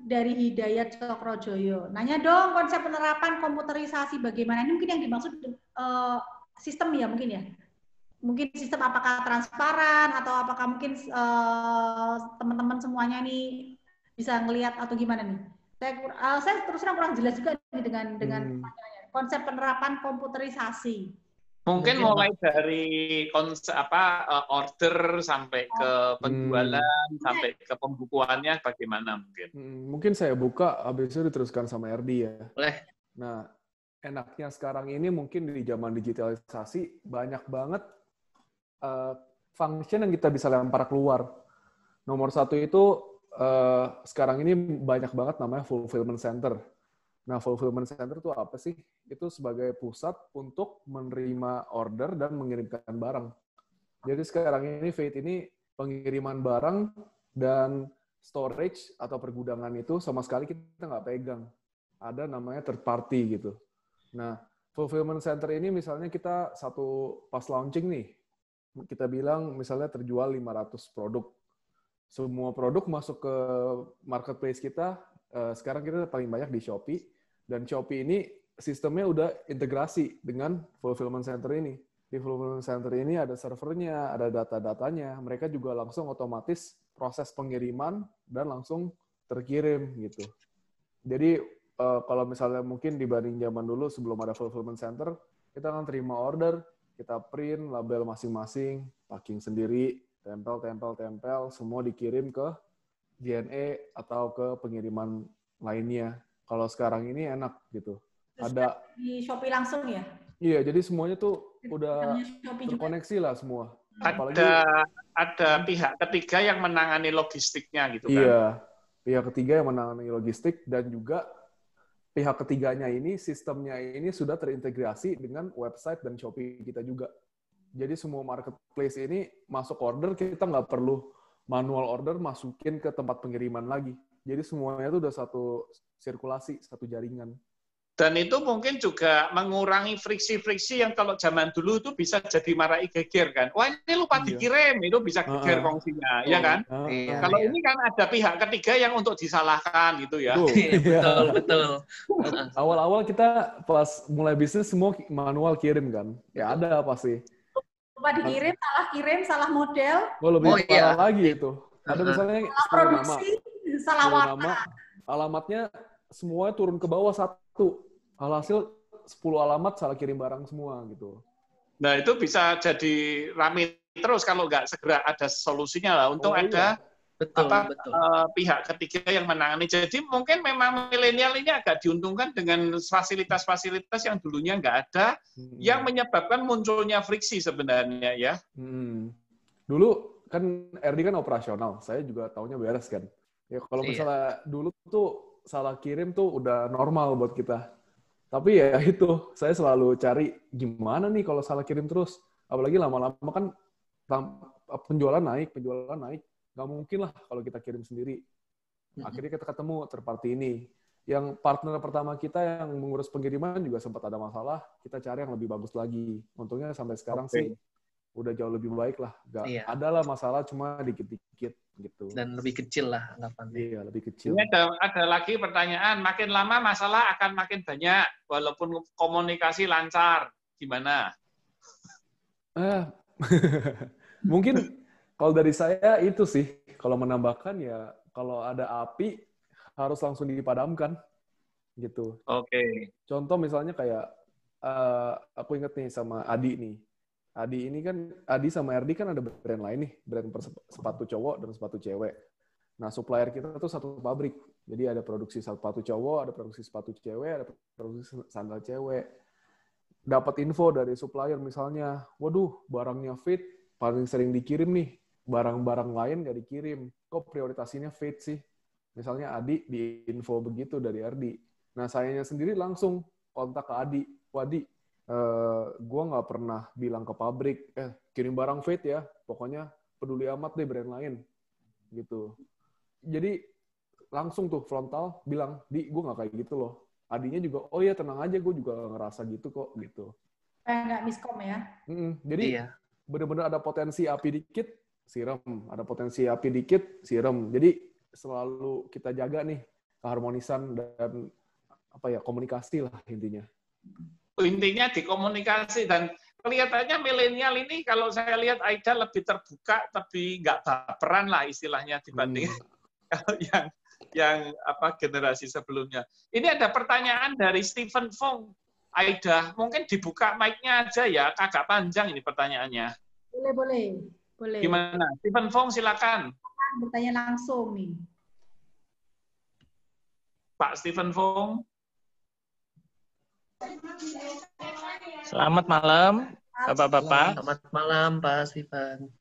Dari Hidayat Cokrojoyo. Nanya dong konsep penerapan komputerisasi bagaimana? Ini mungkin yang dimaksud sistem ya mungkin ya. Mungkin sistem apakah transparan atau apakah mungkin teman-teman semuanya nih bisa ngelihat atau gimana nih? Saya terus terang kurang jelas juga nih dengan pertanyaannya. Konsep penerapan komputerisasi. Mungkin mulai dari konsep order sampai ke penjualan sampai ke pembukuannya bagaimana mungkin? Mungkin saya buka habis itu diteruskan sama RD ya. Boleh. Nah, enaknya sekarang ini mungkin di zaman digitalisasi banyak banget function yang kita bisa lempar keluar. Nomor satu itu sekarang ini banyak banget namanya fulfillment center. Nah, fulfillment center itu apa sih? Itu sebagai pusat untuk menerima order dan mengirimkan barang. Jadi sekarang ini Fate ini pengiriman barang dan storage atau pergudangan itu sama sekali kita nggak pegang. Ada namanya third party gitu. Nah, fulfillment center ini misalnya kita pas launching nih, kita bilang misalnya terjual 500 produk. Semua produk masuk ke marketplace kita, sekarang kita paling banyak di Shopee, dan Shopee ini sistemnya udah integrasi dengan fulfillment center ini. Di fulfillment center ini ada servernya, ada data-datanya, mereka juga langsung otomatis proses pengiriman dan langsung terkirim gitu. Jadi kalau misalnya mungkin dibanding zaman dulu sebelum ada fulfillment center, kita akan terima order, kita print label masing-masing, packing sendiri, tempel, semua dikirim ke JNE atau ke pengiriman lainnya. Kalau sekarang ini enak gitu. Ada di Shopee langsung ya? Iya, jadi semuanya tuh udah Namanya Shopee juga. terkoneksi lah semua. Apalagi Ada pihak ketiga yang menangani logistiknya gitu kan. iya, pihak ketiga yang menangani logistik dan juga pihak ketiganya ini sistemnya ini sudah terintegrasi dengan website dan Shopee kita juga. Jadi semua marketplace ini masuk order, kita nggak perlu manual order masukin ke tempat pengiriman lagi. Jadi semuanya itu udah satu sirkulasi, satu jaringan. Dan itu mungkin juga mengurangi friksi-friksi yang kalau zaman dulu itu bisa jadi marai geger kan. Wah ini lupa dikirim, itu bisa geger kongsinya, ya kan? Iya, Kalau iya. ini kan ada pihak ketiga yang untuk disalahkan gitu ya. Betul. Awal-awal kita pas mulai bisnis semua manual kirim kan. Ya ada pasti. Lupa dikirim, salah kirim, salah model, Lebih parah lagi itu. Ada misalnya salah 10 nama. produksi, salah 10 warna. nama, alamatnya semuanya turun ke bawah 1. Alhasil 10 alamat salah kirim barang semua gitu. Nah itu bisa jadi rame terus kalau nggak segera ada solusinya lah. Untung ada betul. Pihak ketiga yang menangani. Jadi mungkin memang milenial ini agak diuntungkan dengan fasilitas-fasilitas yang dulunya nggak ada, yang menyebabkan munculnya friksi sebenarnya ya. Dulu kan RD kan operasional, saya juga taunya beres kan. Ya kalau misalnya dulu tuh salah kirim tuh udah normal buat kita. Tapi ya itu, saya selalu cari gimana nih kalau salah kirim terus. Apalagi lama-lama kan penjualan naik. Nggak mungkin lah kalau kita kirim sendiri. Akhirnya kita ketemu third party ini. Yang partner pertama kita yang mengurus pengiriman juga sempat ada masalah. Kita cari yang lebih bagus lagi. Untungnya sampai sekarang sih udah jauh lebih baik lah. Ada lah masalah, cuma dikit-dikit gitu. Dan lebih kecil lah anggapannya. Iya, lebih kecil. Ini ada lagi pertanyaan, makin lama masalah akan makin banyak, walaupun komunikasi lancar. Gimana? Mungkin kalau dari saya itu sih, kalau menambahkan ya, kalau ada api harus langsung dipadamkan gitu. Oke. Contoh misalnya kayak aku inget nih sama Adi nih. Adi sama RD kan ada brand lain nih, brand sepatu cowok dan sepatu cewek. Nah, supplier kita tuh satu pabrik. Jadi ada produksi sepatu cowok, ada produksi sepatu cewek, ada produksi sandal cewek. Dapat info dari supplier misalnya, waduh, barangnya fit, paling sering dikirim nih. Barang-barang lain nggak dikirim. Kok prioritasnya fit sih? Misalnya Adi di info begitu dari RD. Nah, sayanya sendiri langsung kontak ke Adi. Wadi, gue nggak pernah bilang ke pabrik, kirim barang fit ya, pokoknya peduli amat deh brand lain, gitu. Jadi langsung tuh frontal bilang, Di, gue nggak kayak gitu loh. Adinya juga, oh iya tenang aja, gue juga ngerasa gitu kok, gitu. Nggak miskom ya? Jadi benar-benar ada potensi api dikit, siram. Ada potensi api dikit, siram. Jadi selalu kita jaga nih keharmonisan dan komunikasi lah intinya. Intinya di komunikasi, dan kelihatannya milenial ini kalau saya lihat Aida lebih terbuka, lebih nggak baperan lah istilahnya dibanding kalau yang generasi sebelumnya. Ini ada pertanyaan dari Stephen Fong. Aida, mungkin dibuka mic-nya aja ya, agak panjang ini pertanyaannya. Boleh. Gimana? Stephen Fong silakan. Bertanya langsung nih. Pak Stephen Fong. Selamat malam, Bapak-bapak. Selamat malam, Pak Stephen.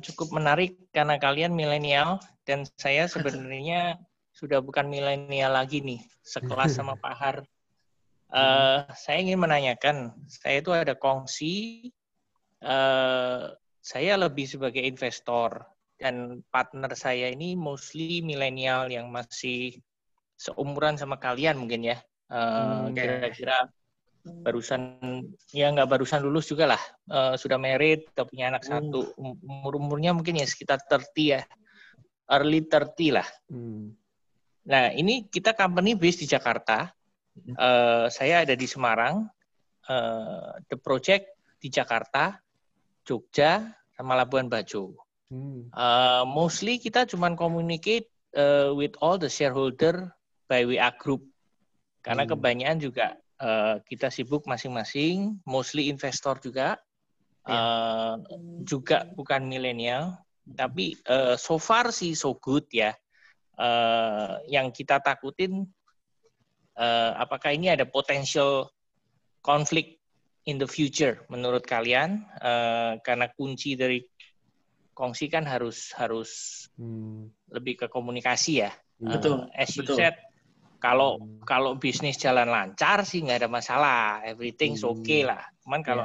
Cukup menarik karena kalian milenial dan saya sebenarnya sudah bukan milenial lagi nih, sekelas sama Pak Har. Saya ingin menanyakan, saya itu ada kongsi, saya lebih sebagai investor dan partner saya ini mostly milenial yang masih seumuran sama kalian mungkin ya. Kira-kira barusan nggak barusan lulus juga lah, sudah married, udah punya anak satu, umurnya mungkin ya sekitar 30 ya, early 30 lah. Nah ini kita company based di Jakarta, saya ada di Semarang, the project di Jakarta, Jogja, sama Labuan Bajo. Mostly kita cuman communicate with all the shareholder by WA group. Karena kebanyakan juga kita sibuk masing-masing, mostly investor juga, juga bukan milenial, tapi so far sih so good ya. Yang kita takutin apakah ini ada potential konflik in the future menurut kalian? Karena kunci dari kongsi kan harus lebih ke komunikasi ya. Betul. As you Betul. said, kalau bisnis jalan lancar sih nggak ada masalah, everything's okay lah. Cuman kalau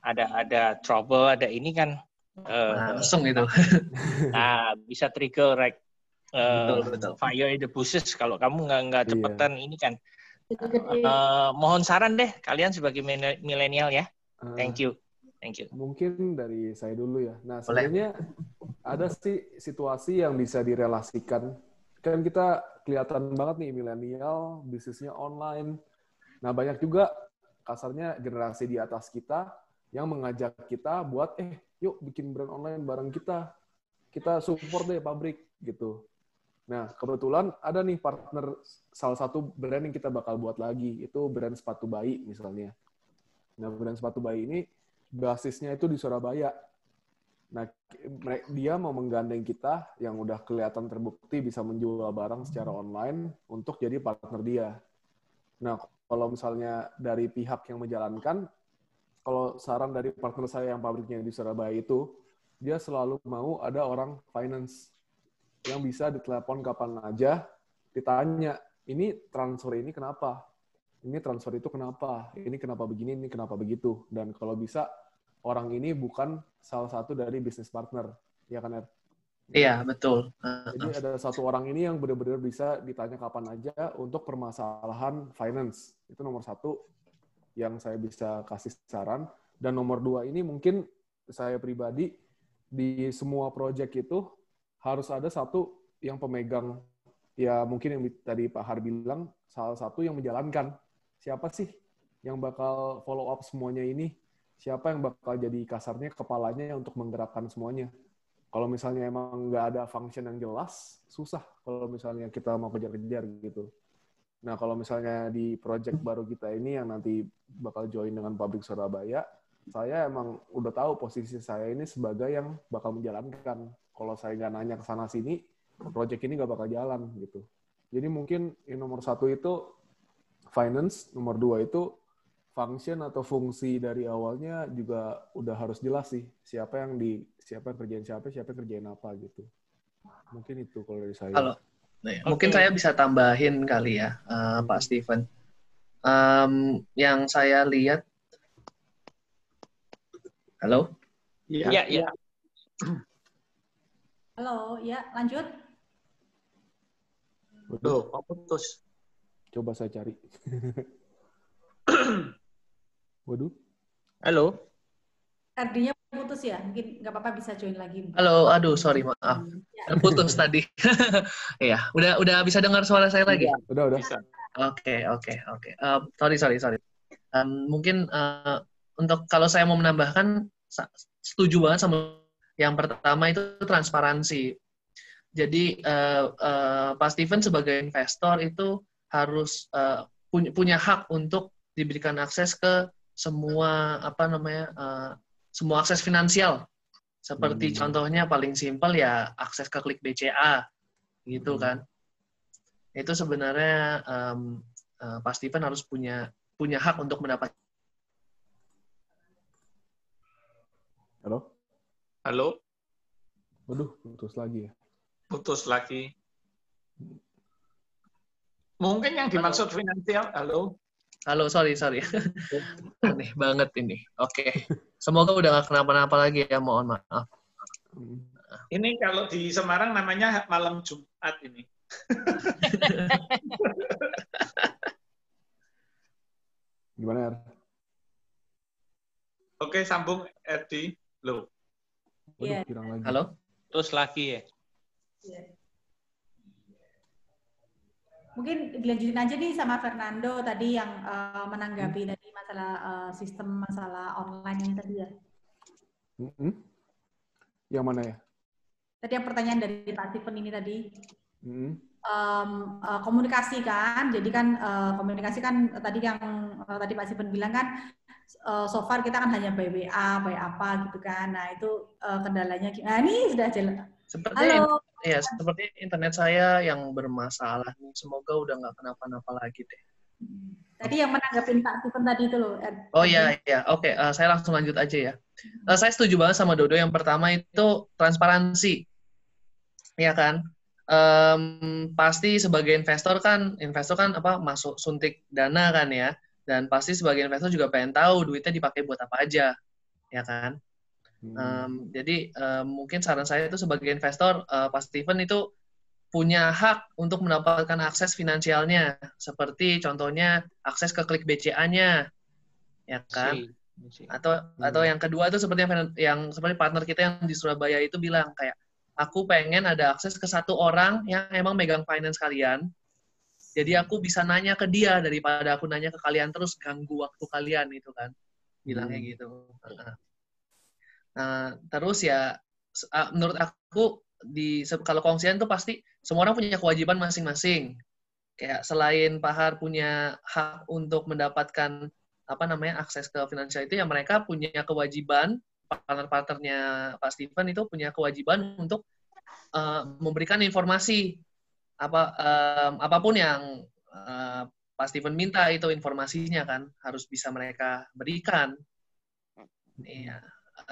ada trouble, ada ini kan langsung itu. Nah, bisa trigger Betul. fire in the bushes kalau kamu nggak cepetan ini kan. Gede-gede. Mohon saran deh kalian sebagai milenial ya. Thank you. Mungkin dari saya dulu ya. Nah, sebenarnya ada sih situasi yang bisa direlasikan. Kan kita kelihatan banget nih milenial, bisnisnya online. Nah, banyak juga kasarnya generasi di atas kita yang mengajak kita buat, yuk bikin brand online bareng kita. Kita support deh pabrik, gitu. Nah, kebetulan ada nih partner, salah satu brand yang kita bakal buat lagi, itu brand sepatu bayi misalnya. Nah, brand sepatu bayi ini basisnya itu di Surabaya. Nah, dia mau menggandeng kita yang udah kelihatan terbukti bisa menjual barang secara online untuk jadi partner dia. Nah, kalau misalnya dari pihak yang menjalankan, kalau saran dari partner saya yang pabriknya di Surabaya itu, dia selalu mau ada orang finance yang bisa ditelepon kapan aja, ditanya, ini transfer ini kenapa? Ini transfer itu kenapa? Ini kenapa begini, ini kenapa begitu? Dan kalau bisa, orang ini bukan salah satu dari bisnis partner, ya kan, Er? Iya, betul. Jadi ada satu orang ini yang benar-benar bisa ditanya kapan aja untuk permasalahan finance. Itu nomor satu yang saya bisa kasih saran. Dan nomor dua ini mungkin saya pribadi, di semua project itu harus ada satu yang pemegang, ya mungkin yang tadi Pak Har bilang, salah satu yang menjalankan. Siapa sih yang bakal follow up semuanya ini? Siapa yang bakal jadi kasarnya kepalanya untuk menggerakkan semuanya? Kalau misalnya emang nggak ada function yang jelas, susah kalau misalnya kita mau kejar-kejar gitu. Nah, kalau misalnya di project baru kita ini yang nanti bakal join dengan Pabrik Surabaya, saya emang udah tahu posisi saya ini sebagai yang bakal menjalankan. Kalau saya nggak nanya ke sana-sini, project ini nggak bakal jalan gitu. Jadi mungkin yang nomor satu itu finance, nomor dua itu function atau fungsi dari awalnya juga udah harus jelas sih. Siapa yang kerjain siapa yang kerjain apa gitu. Mungkin itu kalau dari saya. Mungkin saya bisa tambahin kali ya, Pak Steven. Yang saya lihat, halo? Iya. Halo, ya lanjut. Loh, kok putus? Coba saya cari. Waduh. Halo. Artinya putus ya? Mungkin nggak apa-apa bisa join lagi. Halo, aduh sorry maaf. Putus tadi. Iya, udah bisa dengar suara saya lagi? Udah. Oke. Sorry. Mungkin untuk kalau saya mau menambahkan, setuju banget sama yang pertama itu transparansi. Jadi Pak Steven sebagai investor itu harus punya hak untuk diberikan akses ke semua semua akses finansial. Seperti contohnya paling simpel ya akses ke Klik BCA gitu kan. Itu sebenarnya Pak Steven harus punya hak untuk mendapat. Halo? Waduh, putus lagi ya. Putus lagi. Mungkin yang dimaksud finansial, halo? Halo, sorry. Aneh banget ini. Oke. Semoga udah nggak kenapa-napa lagi ya, mohon maaf. Ini kalau di Semarang namanya malam Jumat ini. Gimana, Er? Oke, sambung, Erdi. Loh. Waduh, hilang lagi. Halo? Terus lagi ya. Mungkin dilanjutin aja nih sama Fernando tadi yang menanggapi tadi masalah sistem, masalah online ini tadi ya. Yang mana ya? Tadi yang pertanyaan dari Pak Steven ini tadi. Komunikasi kan, jadi kan komunikasi kan tadi yang tadi Pak Steven bilang kan, so far kita kan hanya by WA, by apa gitu kan. Nah itu kendalanya. Nah ini sudah jalan. Seperti ya seperti internet saya yang bermasalah nih. Semoga udah nggak kenapa-napa lagi deh. Tadi yang menanggapin Pak Stephen tadi itu loh. Oh iya, oke. Saya langsung lanjut aja ya. Saya setuju banget sama Dodo. Yang pertama itu transparansi, ya kan? Pasti sebagai investor kan apa masuk suntik dana kan ya, dan pasti sebagai investor juga pengen tahu duitnya dipakai buat apa aja, ya kan? Jadi mungkin saran saya itu sebagai investor, Pak Stephen itu punya hak untuk mendapatkan akses finansialnya, seperti contohnya akses ke klik BCA-nya, ya kan? Atau yang kedua itu seperti yang seperti partner kita yang di Surabaya itu bilang kayak, aku pengen ada akses ke satu orang yang emang megang finance kalian, jadi aku bisa nanya ke dia daripada aku nanya ke kalian terus ganggu waktu kalian itu kan, bilangnya gitu. Terus ya, menurut aku kalau kongsian tuh pasti semua orang punya kewajiban masing-masing. Kayak selain Pak Har punya hak untuk mendapatkan akses ke finansial itu, ya mereka punya kewajiban, partner-partnernya Pak Stephen itu punya kewajiban untuk memberikan informasi apapun yang Pak Stephen minta, itu informasinya kan harus bisa mereka berikan. Iya.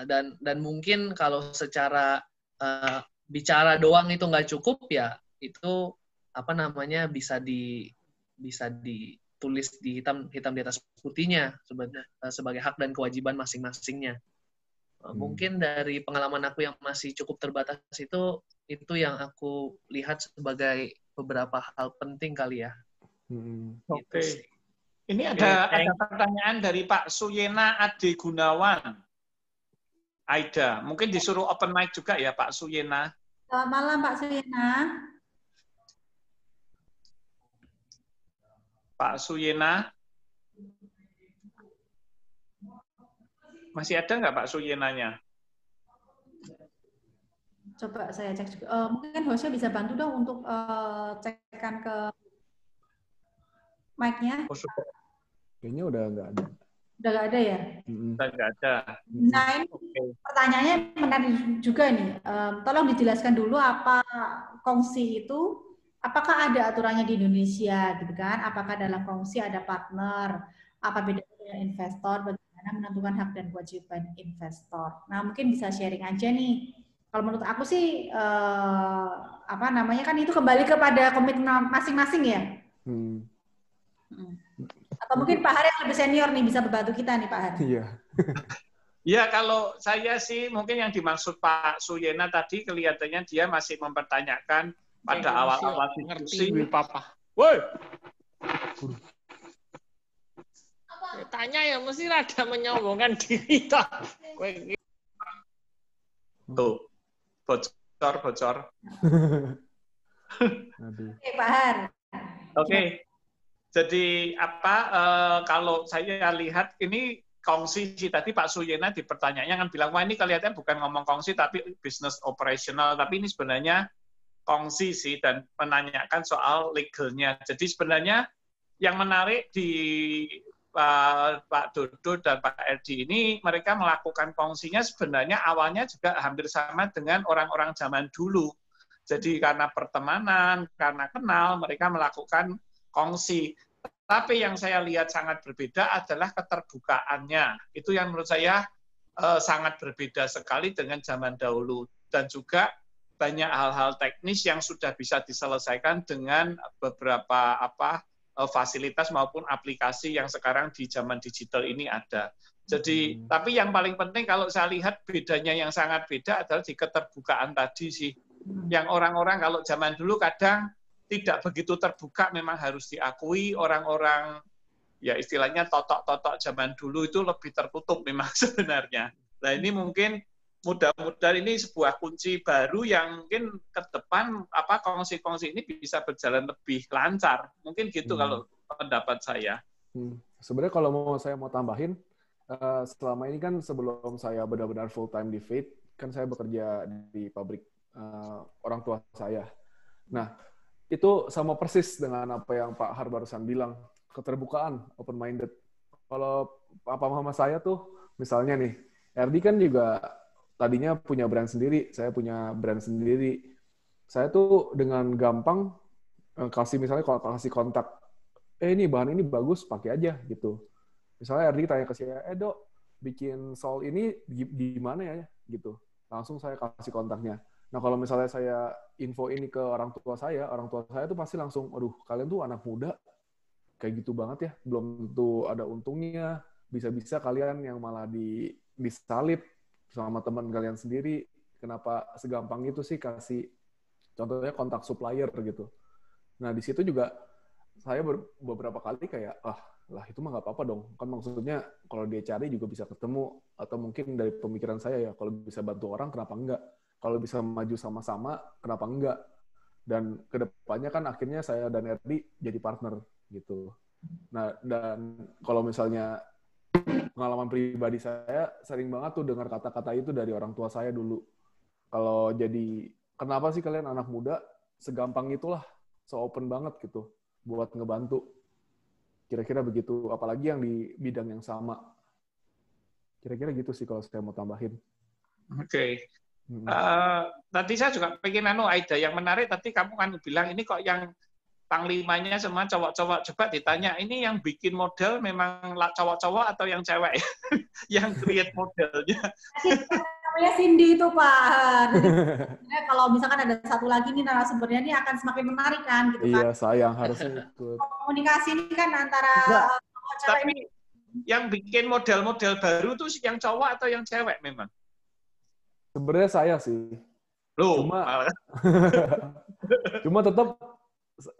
Dan mungkin kalau secara bicara doang itu nggak cukup, ya itu bisa ditulis di hitam di atas putihnya sebagai hak dan kewajiban masing-masingnya. Mungkin dari pengalaman aku yang masih cukup terbatas itu yang aku lihat sebagai beberapa hal penting kali ya. Oke. Ini ada pertanyaan dari Pak Suyena Ade Gunawan. Aida, mungkin disuruh open mic juga ya Pak Suyena. Selamat malam Pak Suyena. Pak Suyena. Masih ada nggak Pak Suyenanya? Coba saya cek juga. Mungkin hostnya bisa bantu dong untuk cekkan ke mic-nya. Kayaknya udah nggak ada. Udah nggak ada ya? Udah nggak ada. Nah ini pertanyaannya menarik juga nih. Tolong dijelaskan dulu apa kongsi itu, apakah ada aturannya di Indonesia gitu kan? Apakah dalam kongsi ada partner? Apa bedanya dengan investor? Bagaimana menentukan hak dan kewajiban investor? Nah mungkin bisa sharing aja nih. Kalau menurut aku sih kan itu kembali kepada komitmen masing-masing ya. Atau mungkin Pak Har yang lebih senior nih bisa membantu kita nih Pak Har. Iya. Ya kalau saya sih mungkin yang dimaksud Pak Suyena tadi kelihatannya dia masih mempertanyakan pada awal-awal diskusi. Papa. Woi. Tanya ya mesti rada menyombongkan diri toh. Tuh. Bocor. Oke, Pak Har. Oke. Jadi kalau saya lihat ini kongsi sih tadi Pak Suyena di pertanyaannya kan bilang wah ini kelihatan bukan ngomong kongsi tapi business operational, tapi ini sebenarnya kongsi sih dan menanyakan soal legalnya. Jadi sebenarnya yang menarik di Pak Dodo dan Pak Erdi ini mereka melakukan kongsinya sebenarnya awalnya juga hampir sama dengan orang-orang zaman dulu. Jadi karena pertemanan, karena kenal mereka melakukan kongsi. Tapi yang saya lihat sangat berbeda adalah keterbukaannya. Itu yang menurut saya sangat berbeda sekali dengan zaman dahulu. Dan juga banyak hal-hal teknis yang sudah bisa diselesaikan dengan beberapa fasilitas maupun aplikasi yang sekarang di zaman digital ini ada. Jadi, tapi yang paling penting kalau saya lihat bedanya yang sangat beda adalah di keterbukaan tadi sih. Yang orang-orang kalau zaman dulu kadang tidak begitu terbuka, memang harus diakui orang-orang ya istilahnya totok-totok zaman dulu itu lebih tertutup memang sebenarnya. Nah ini mungkin mudah-mudahan ini sebuah kunci baru yang mungkin ke depan kongsi-kongsi ini bisa berjalan lebih lancar. Mungkin gitu kalau pendapat saya. Sebenarnya kalau saya mau tambahin, selama ini kan sebelum saya benar-benar full time di Faith, kan saya bekerja di pabrik orang tua saya. Nah, itu sama persis dengan apa yang Pak Har barusan bilang, keterbukaan, open-minded. Kalau papa mama saya tuh, misalnya nih, Erdi kan juga tadinya punya brand sendiri, saya punya brand sendiri. Saya tuh dengan gampang kasih misalnya kalau kasih kontak, ini bahan ini bagus, pakai aja gitu. Misalnya Erdi tanya ke saya, Dok, bikin sol ini di mana ya gitu. Langsung saya kasih kontaknya. Nah, kalau misalnya saya info ini ke orang tua saya tuh pasti langsung, aduh, kalian tuh anak muda kayak gitu banget ya, belum tentu ada untungnya, bisa-bisa kalian yang malah disalib sama teman kalian sendiri, kenapa segampang itu sih kasih contohnya kontak supplier gitu. Nah, di situ juga saya beberapa kali kayak, lah itu mah nggak apa-apa dong. Kan maksudnya kalau dia cari juga bisa ketemu. Atau mungkin dari pemikiran saya ya, kalau bisa bantu orang, kenapa enggak? Kalau bisa maju sama-sama, kenapa enggak? Dan kedepannya kan akhirnya saya dan Erdi jadi partner gitu. Nah, dan kalau misalnya pengalaman pribadi saya, sering banget tuh dengar kata-kata itu dari orang tua saya dulu. Kalau jadi, kenapa sih kalian anak muda segampang itulah, so-open banget gitu, buat ngebantu. Kira-kira begitu, apalagi yang di bidang yang sama. Kira-kira gitu sih kalau saya mau tambahin. Oke. Tadi saya juga pengen Aida, yang menarik tadi kamu kan bilang ini kok yang panglimanya semua cowok-cowok. Coba ditanya, ini yang bikin model memang cowok-cowok atau yang cewek? Yang create modelnya. Namanya Cindy itu, Pak. Jadi, kalau misalkan ada satu lagi nih narasumbernya ini akan semakin menarik kan gitu kan. Iya, sayang harusnya ikut. Komunikasi ini kan antara cewek. Tapi yang bikin model-model baru tuh yang cowok atau yang cewek memang? Sebenarnya saya sih. Loh, cuma tetap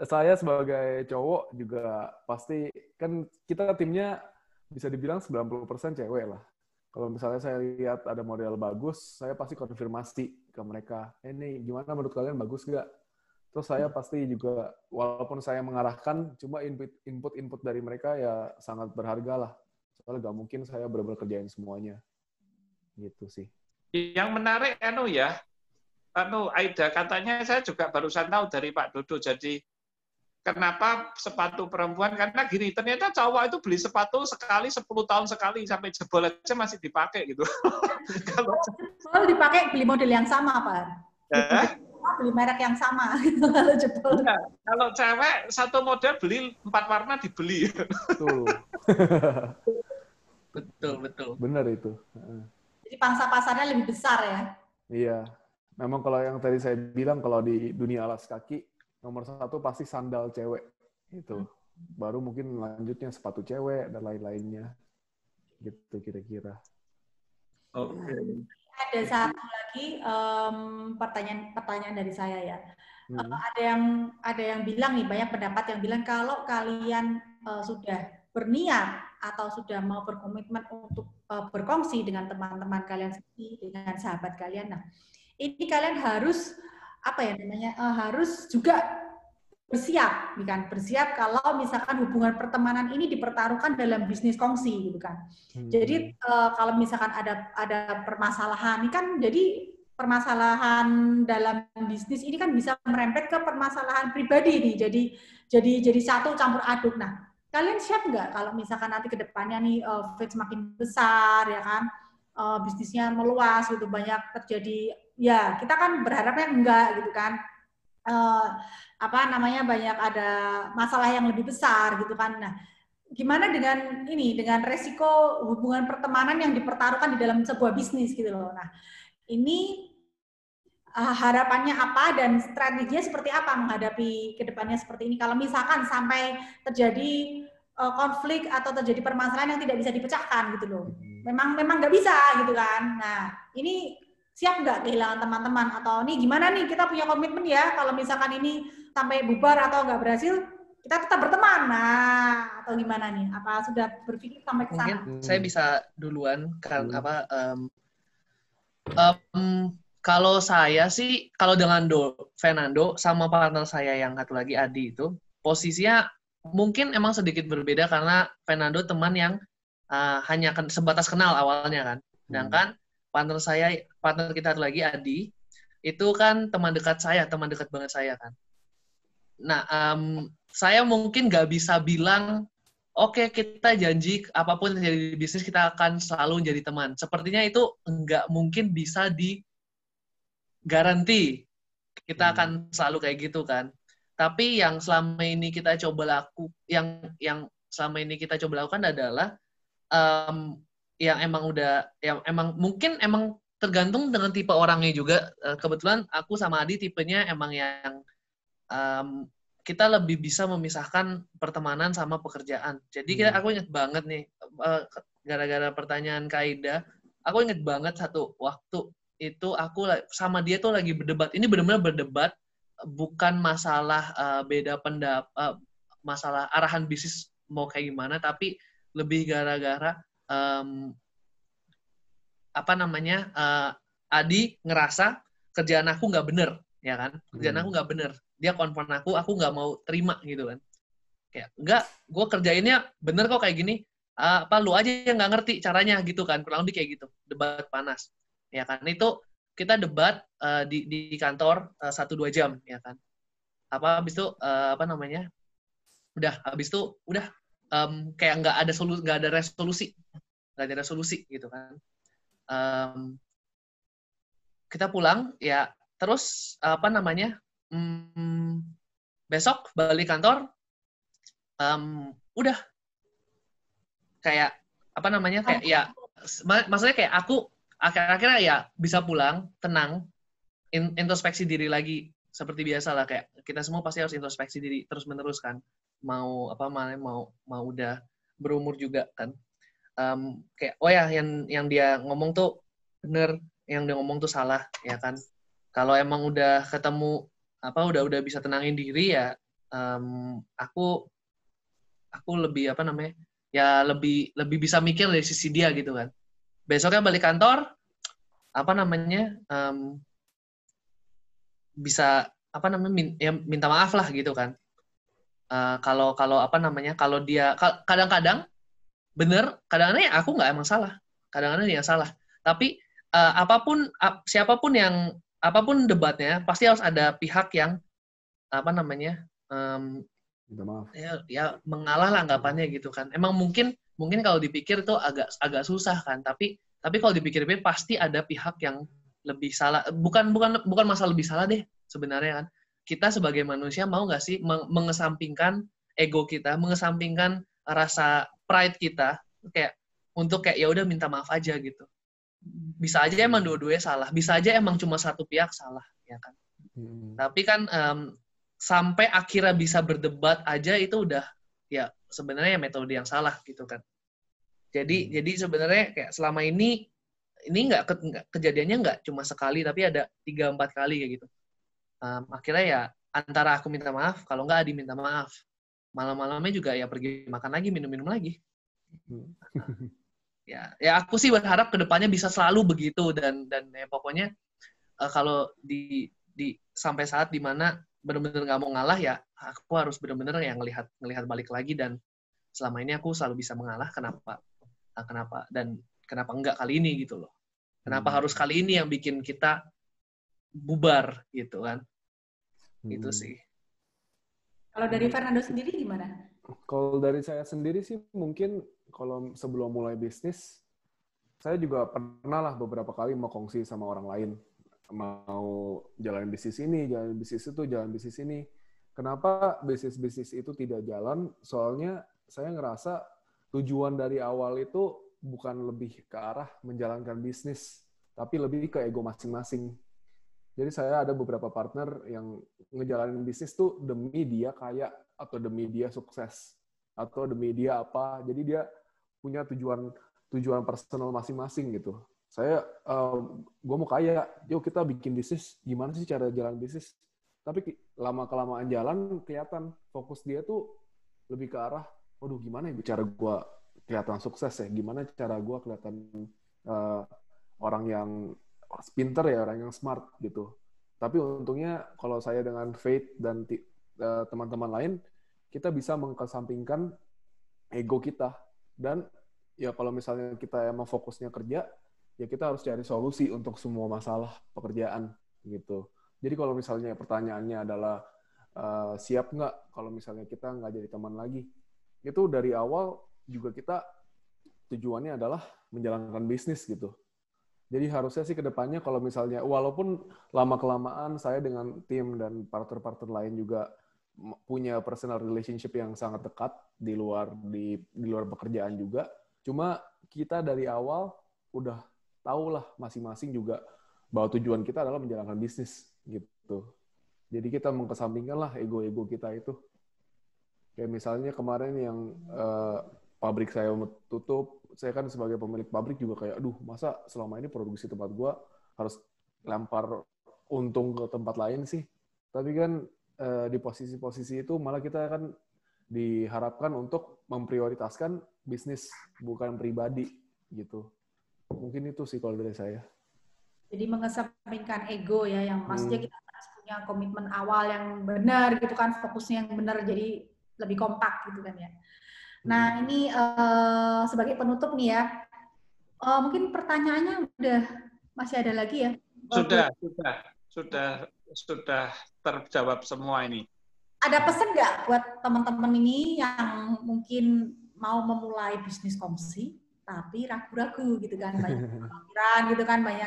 saya sebagai cowok juga pasti, kan kita timnya bisa dibilang 90% cewek lah. Kalau misalnya saya lihat ada model bagus, saya pasti konfirmasi ke mereka, ini gimana menurut kalian, bagus nggak? Terus saya pasti juga, walaupun saya mengarahkan, cuma input dari mereka ya sangat berharga lah. Soalnya nggak mungkin saya benar-benar kerjain semuanya. Gitu sih. Yang menarik, Aida, katanya saya juga barusan tahu dari Pak Dodo, jadi kenapa sepatu perempuan? Karena gini, ternyata cowok itu beli sepatu sekali 10 tahun sekali, sampai jebol aja masih dipakai gitu. Kalau dipakai beli model yang sama, Pak. Beli merek yang sama gitu kalau jebol. Nah, kalau cewek satu model beli 4 warna dibeli. Betul. Benar itu. Jadi pangsa pasarnya lebih besar ya. Iya. Memang kalau yang tadi saya bilang, kalau di dunia alas kaki, nomor 1 pasti sandal cewek. Itu. Baru mungkin lanjutnya sepatu cewek dan lain-lainnya. Gitu kira-kira. Oke. Ada satu lagi pertanyaan dari saya ya. Ada yang bilang nih, banyak pendapat yang bilang kalau kalian sudah berniat atau sudah mau berkomitmen untuk berkongsi dengan teman-teman kalian sendiri, dengan sahabat kalian. Nah, ini kalian harus harus juga bersiap, kan? Bersiap kalau misalkan hubungan pertemanan ini dipertaruhkan dalam bisnis kongsi, gitu kan. Jadi kalau misalkan ada permasalahan, ini kan jadi permasalahan dalam bisnis ini kan bisa merembet ke permasalahan pribadi nih. Jadi satu campur aduk. Nah, kalian siap nggak kalau misalkan nanti ke depannya nih Fit semakin besar ya kan, bisnisnya meluas gitu, banyak terjadi, ya kita kan berharapnya enggak gitu kan, banyak ada masalah yang lebih besar gitu kan. Nah, gimana dengan resiko hubungan pertemanan yang dipertaruhkan di dalam sebuah bisnis gitu loh. Nah, ini harapannya apa dan strateginya seperti apa menghadapi kedepannya seperti ini? Kalau misalkan sampai terjadi konflik atau terjadi permasalahan yang tidak bisa dipecahkan gitu loh. Memang nggak bisa gitu kan. Nah, ini siap nggak kehilangan teman-teman? Atau nih gimana nih, kita punya komitmen ya, kalau misalkan ini sampai bubar atau nggak berhasil, kita tetap berteman. Nah, atau gimana nih? Apa sudah berpikir sampai ke sana? Mungkin saya bisa duluan, kalau saya sih, kalau dengan Fernando sama partner saya yang satu lagi Adi itu, posisinya mungkin emang sedikit berbeda karena Fernando teman yang hanya sebatas kenal awalnya kan. Sedangkan partner kita satu lagi Adi, itu kan teman dekat banget saya kan. Nah, saya mungkin nggak bisa bilang, oke, kita janji apapun yang terjadi di bisnis kita akan selalu jadi teman. Sepertinya itu nggak mungkin bisa digaranti. kita akan selalu kayak gitu kan. Tapi yang selama ini kita coba selama ini kita coba lakukan adalah yang mungkin tergantung dengan tipe orangnya juga. Kebetulan aku sama Adi tipenya emang yang kita lebih bisa memisahkan pertemanan sama pekerjaan. Jadi aku inget banget nih, gara-gara pertanyaan Kaida, aku inget banget satu waktu itu aku sama dia tuh lagi berdebat. Ini benar-benar berdebat, bukan masalah beda pendapat, masalah arahan bisnis mau kayak gimana, tapi lebih gara-gara Adi ngerasa kerjaan aku nggak bener, ya kan? Kerjaan aku nggak bener. Dia konfront aku nggak mau terima gitu kan. Kayak, enggak, gue kerjainnya bener kok kayak gini. Lu aja yang nggak ngerti caranya gitu kan. Kurang lebih kayak gitu. Debat panas. Ya kan? Itu kita debat di kantor 1-2 jam, ya kan? Habis itu kayak nggak ada resolusi gitu kan. Kita pulang ya, terus besok balik kantor udah kayak maksudnya kayak aku akhir-akhirnya ya bisa pulang tenang, introspeksi diri lagi seperti biasa lah. Kayak kita semua pasti harus introspeksi diri terus menerus kan, mau udah berumur juga kan. Kayak yang dia ngomong tuh bener, yang dia ngomong tuh salah, ya kan. Kalau emang udah ketemu udah bisa tenangin diri ya, aku lebih lebih bisa mikir dari sisi dia gitu kan. Besoknya balik kantor bisa minta maaf lah gitu kan. Kalau dia kadang-kadang bener, kadang-kadang ya aku nggak emang salah, kadang-kadang dia salah. Tapi apapun debatnya pasti harus ada pihak yang minta maaf. Ya mengalah lah anggapannya gitu kan. Emang mungkin kalau dipikir itu agak susah kan, tapi kalau dipikir-pikir pasti ada pihak yang lebih salah. Bukan masalah lebih salah deh sebenarnya kan. Kita sebagai manusia mau nggak sih mengesampingkan ego kita, mengesampingkan rasa pride kita untuk ya udah minta maaf aja gitu. Bisa aja emang dua-duanya salah, bisa aja emang cuma satu pihak salah, ya kan. Tapi kan sampai akhirnya bisa berdebat aja itu udah ya sebenarnya metode yang salah gitu kan. Jadi sebenarnya kayak selama ini kejadiannya nggak cuma sekali, tapi ada 3-4 kali kayak gitu. Akhirnya ya antara aku minta maaf, kalau nggak Adi minta maaf. Malam-malamnya juga ya pergi makan lagi, minum-minum lagi. Ya aku sih berharap kedepannya bisa selalu begitu, dan ya pokoknya kalau di sampai saat dimana benar-benar nggak mau ngalah, ya aku harus benar-benar yang ngelihat balik lagi, dan selama ini aku selalu bisa mengalah. Kenapa dan kenapa enggak kali ini gitu loh? Kenapa harus kali ini yang bikin kita bubar gitu kan? Gitu sih. Kalau dari Fernando sendiri gimana? Kalau dari saya sendiri sih mungkin kalau sebelum mulai bisnis, saya juga pernah lah beberapa kali mau kongsi sama orang lain. Mau jalan bisnis ini, jalan bisnis itu, jalan bisnis ini. Kenapa bisnis-bisnis itu tidak jalan? Soalnya saya ngerasa tujuan dari awal itu bukan lebih ke arah menjalankan bisnis, tapi lebih ke ego masing-masing. Jadi saya ada beberapa partner yang ngejalanin bisnis tuh demi dia kaya, atau demi dia sukses, atau demi dia apa. Jadi dia punya tujuan personal masing-masing gitu. Gue mau kaya, yuk kita bikin bisnis, gimana sih cara jalan bisnis? Tapi lama-kelamaan jalan, kelihatan fokus dia tuh lebih ke arah, waduh gimana ya cara gue kelihatan sukses ya, gimana cara gue kelihatan orang yang pinter ya, orang yang smart gitu. Tapi untungnya kalau saya dengan Faith dan teman-teman lain, kita bisa mengesampingkan ego kita. Dan ya kalau misalnya kita emang fokusnya kerja, ya kita harus cari solusi untuk semua masalah pekerjaan gitu. Jadi kalau misalnya pertanyaannya adalah siap nggak kalau misalnya kita nggak jadi teman lagi, itu dari awal juga kita tujuannya adalah menjalankan bisnis gitu. Jadi harusnya sih ke depannya kalau misalnya, walaupun lama-kelamaan saya dengan tim dan partner-partner lain juga punya personal relationship yang sangat dekat di luar pekerjaan juga. Cuma kita dari awal udah tahu lah masing-masing juga bahwa tujuan kita adalah menjalankan bisnis gitu. Jadi kita mengkesampingkan lah ego-ego kita itu. Kayak misalnya kemarin yang pabrik saya tutup, saya kan sebagai pemilik pabrik juga kayak, aduh masa selama ini produksi tempat gua harus lempar untung ke tempat lain sih. Tapi kan di posisi-posisi itu malah kita kan diharapkan untuk memprioritaskan bisnis bukan pribadi gitu. Mungkin itu sih kalau dari saya. Jadi mengesampingkan ego ya, yang maksudnya kita harus punya komitmen awal yang benar gitu kan, fokusnya yang benar, jadi lebih kompak gitu kan ya. Nah ini sebagai penutup nih ya, mungkin pertanyaannya udah masih ada lagi ya? Sudah terjawab semua ini. Ada pesan nggak buat teman-teman ini yang mungkin mau memulai bisnis kongsi tapi ragu-ragu gitu kan, banyak pikiran gitu kan, banyak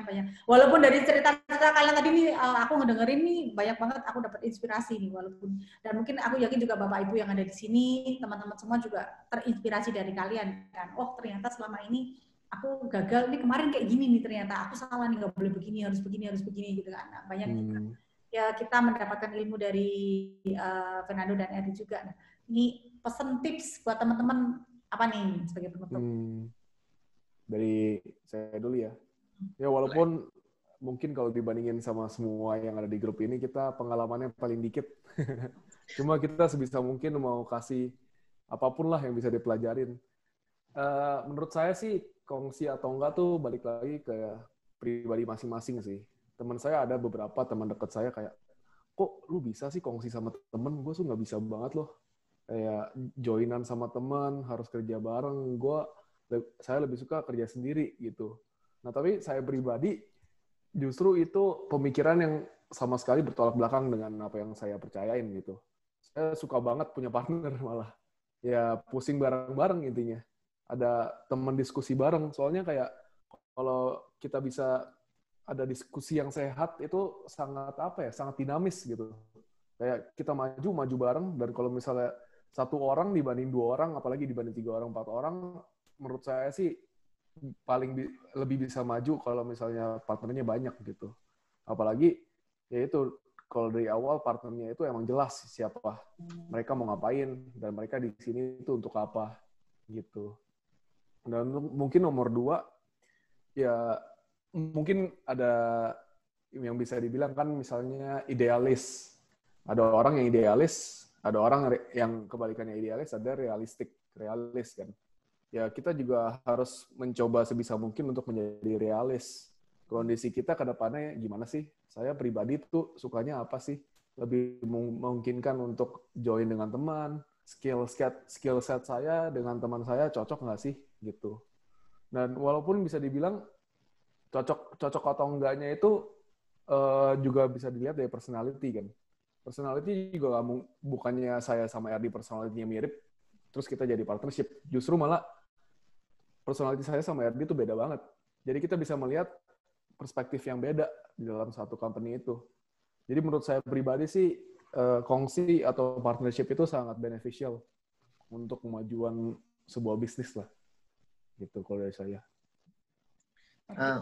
banyak. Walaupun dari cerita-cerita kalian tadi nih, aku ngedengerin nih banyak banget, aku dapat inspirasi nih walaupun, dan mungkin aku yakin juga Bapak Ibu yang ada di sini, teman-teman semua juga terinspirasi dari kalian kan. Oh ternyata selama ini aku gagal nih, kemarin kayak gini nih, ternyata aku salah nih, nggak boleh begini, harus begini gitu kan. Nah, banyak juga ya kita mendapatkan ilmu dari Fernando dan Eri juga. Nah, ini pesan tips buat teman-teman apa nih sebagai penutup? Dari saya dulu ya. Ya walaupun mungkin kalau dibandingin sama semua yang ada di grup ini, kita pengalamannya paling dikit. Cuma kita sebisa mungkin mau kasih apapun lah yang bisa dipelajarin. Menurut saya sih, kongsi atau enggak tuh balik lagi ke pribadi masing-masing sih. Teman saya ada beberapa teman dekat saya kayak, kok lu bisa sih kongsi sama temen? Gue tuh nggak bisa banget loh. Kayak joinan sama teman, harus kerja bareng. Saya lebih suka kerja sendiri gitu. Nah, tapi saya pribadi justru itu pemikiran yang sama sekali bertolak belakang dengan apa yang saya percayain gitu. Saya suka banget punya partner malah. Ya pusing bareng-bareng intinya. Ada teman diskusi bareng. Soalnya kayak kalau kita bisa ada diskusi yang sehat itu sangat sangat dinamis gitu. Kayak kita maju bareng, dan kalau misalnya satu orang dibanding 2 orang, apalagi dibanding 3 orang, 4 orang, menurut saya sih lebih bisa maju kalau misalnya partnernya banyak gitu. Apalagi ya itu kalau dari awal partnernya itu emang jelas siapa mereka mau ngapain dan mereka di sini itu untuk apa gitu. Dan mungkin nomor 2 ya mungkin ada yang bisa dibilang kan misalnya idealis. Ada orang yang idealis, ada orang yang kebalikannya idealis, ada realis kan. Ya kita juga harus mencoba sebisa mungkin untuk menjadi realis. Kondisi kita ke depannya gimana sih? Saya pribadi tuh sukanya apa sih? Lebih memungkinkan untuk join dengan teman, skill set saya dengan teman saya cocok nggak sih? Gitu. Dan walaupun bisa dibilang cocok atau enggaknya itu juga bisa dilihat dari personality kan. Personality juga bukannya saya sama Erdi personality-nya mirip, terus kita jadi partnership. Justru malah personality saya sama Erdi itu beda banget. Jadi kita bisa melihat perspektif yang beda di dalam satu company itu. Jadi menurut saya pribadi sih, kongsi atau partnership itu sangat beneficial untuk kemajuan sebuah bisnis lah. Gitu kalau dari saya.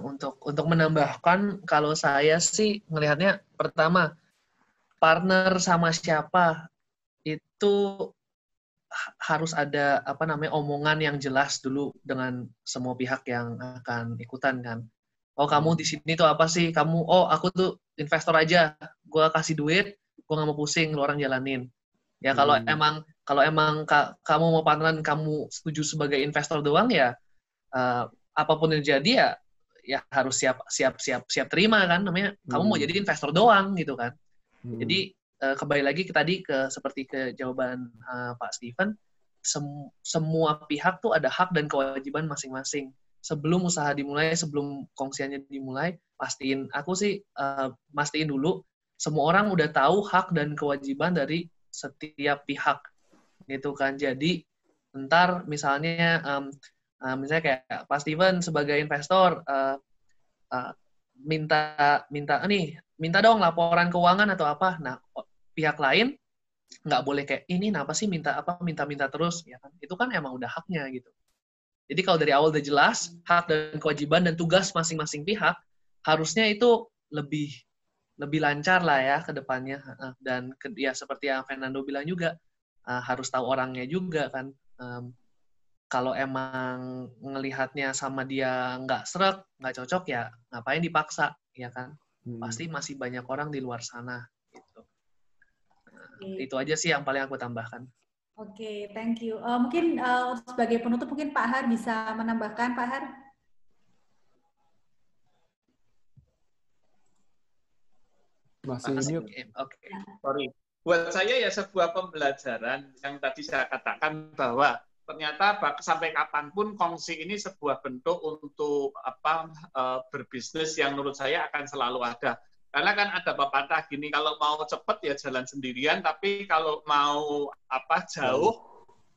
Untuk menambahkan, kalau saya sih ngelihatnya pertama, partner sama siapa itu harus ada omongan yang jelas dulu dengan semua pihak yang akan ikutan kan. Oh kamu di sini tuh apa sih? Aku tuh investor aja, gue kasih duit, gue nggak mau pusing, lu orang jalanin. Ya kalau emang kamu mau partneran, kamu setuju sebagai investor doang ya, apapun yang jadi ya harus siap terima kan, namanya kamu mau jadi investor doang gitu kan. Jadi kembali lagi seperti ke jawaban Pak Steven, semua pihak tuh ada hak dan kewajiban masing-masing. Sebelum usaha dimulai, sebelum kongsiannya dimulai, pastiin dulu semua orang udah tahu hak dan kewajiban dari setiap pihak gitu kan. Jadi ntar misalnya Misalnya kayak Pak Steven sebagai investor minta dong laporan keuangan atau apa. Nah, pihak lain nggak boleh kayak ini kenapa sih minta terus, ya kan? Itu kan emang udah haknya gitu. Jadi kalau dari awal udah jelas hak dan kewajiban dan tugas masing-masing pihak, harusnya itu lebih lancar lah ya ke depannya. Dan ya seperti yang Fernando bilang juga, harus tahu orangnya juga kan. Kalau emang ngelihatnya sama dia nggak srek, nggak cocok, ya ngapain dipaksa, ya kan? Pasti masih banyak orang di luar sana. Gitu. Itu aja sih yang paling aku tambahkan. Oke, thank you. Mungkin sebagai penutup, mungkin Pak Har bisa menambahkan, Pak Har? Masih mute. Oke. Sorry. Buat saya ya sebuah pembelajaran yang tadi saya katakan bahwa ternyata sampai kapanpun kongsi ini sebuah bentuk untuk berbisnis yang menurut saya akan selalu ada. Karena kan ada pepatah gini, kalau mau cepat ya jalan sendirian, tapi kalau mau jauh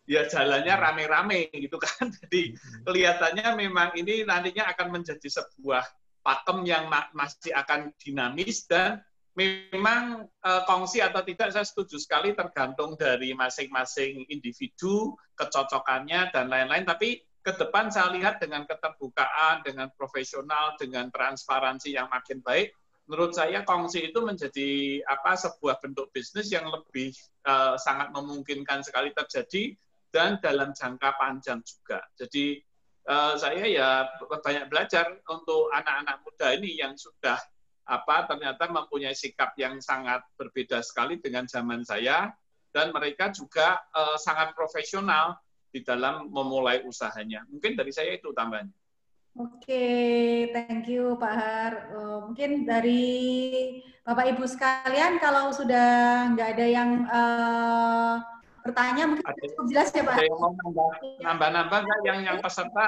ya jalannya rame-rame gitu kan. Jadi kelihatannya memang ini nantinya akan menjadi sebuah pakem yang masih akan dinamis, dan memang kongsi atau tidak saya setuju sekali tergantung dari masing-masing individu, kecocokannya dan lain-lain. Tapi ke depan saya lihat dengan keterbukaan, dengan profesional, dengan transparansi yang makin baik, menurut saya kongsi itu menjadi sebuah bentuk bisnis yang lebih sangat memungkinkan sekali terjadi dan dalam jangka panjang juga. Jadi saya ya banyak belajar untuk anak-anak muda ini yang sudah ternyata mempunyai sikap yang sangat berbeda sekali dengan zaman saya, dan mereka juga sangat profesional di dalam memulai usahanya. Mungkin dari saya itu tambahannya. Oke, thank you Pak Har. Mungkin dari Bapak Ibu sekalian, kalau sudah nggak ada yang bertanya, mungkin cukup jelas ya Pak. Ada yang mau nambah-nambah nggak yang peserta?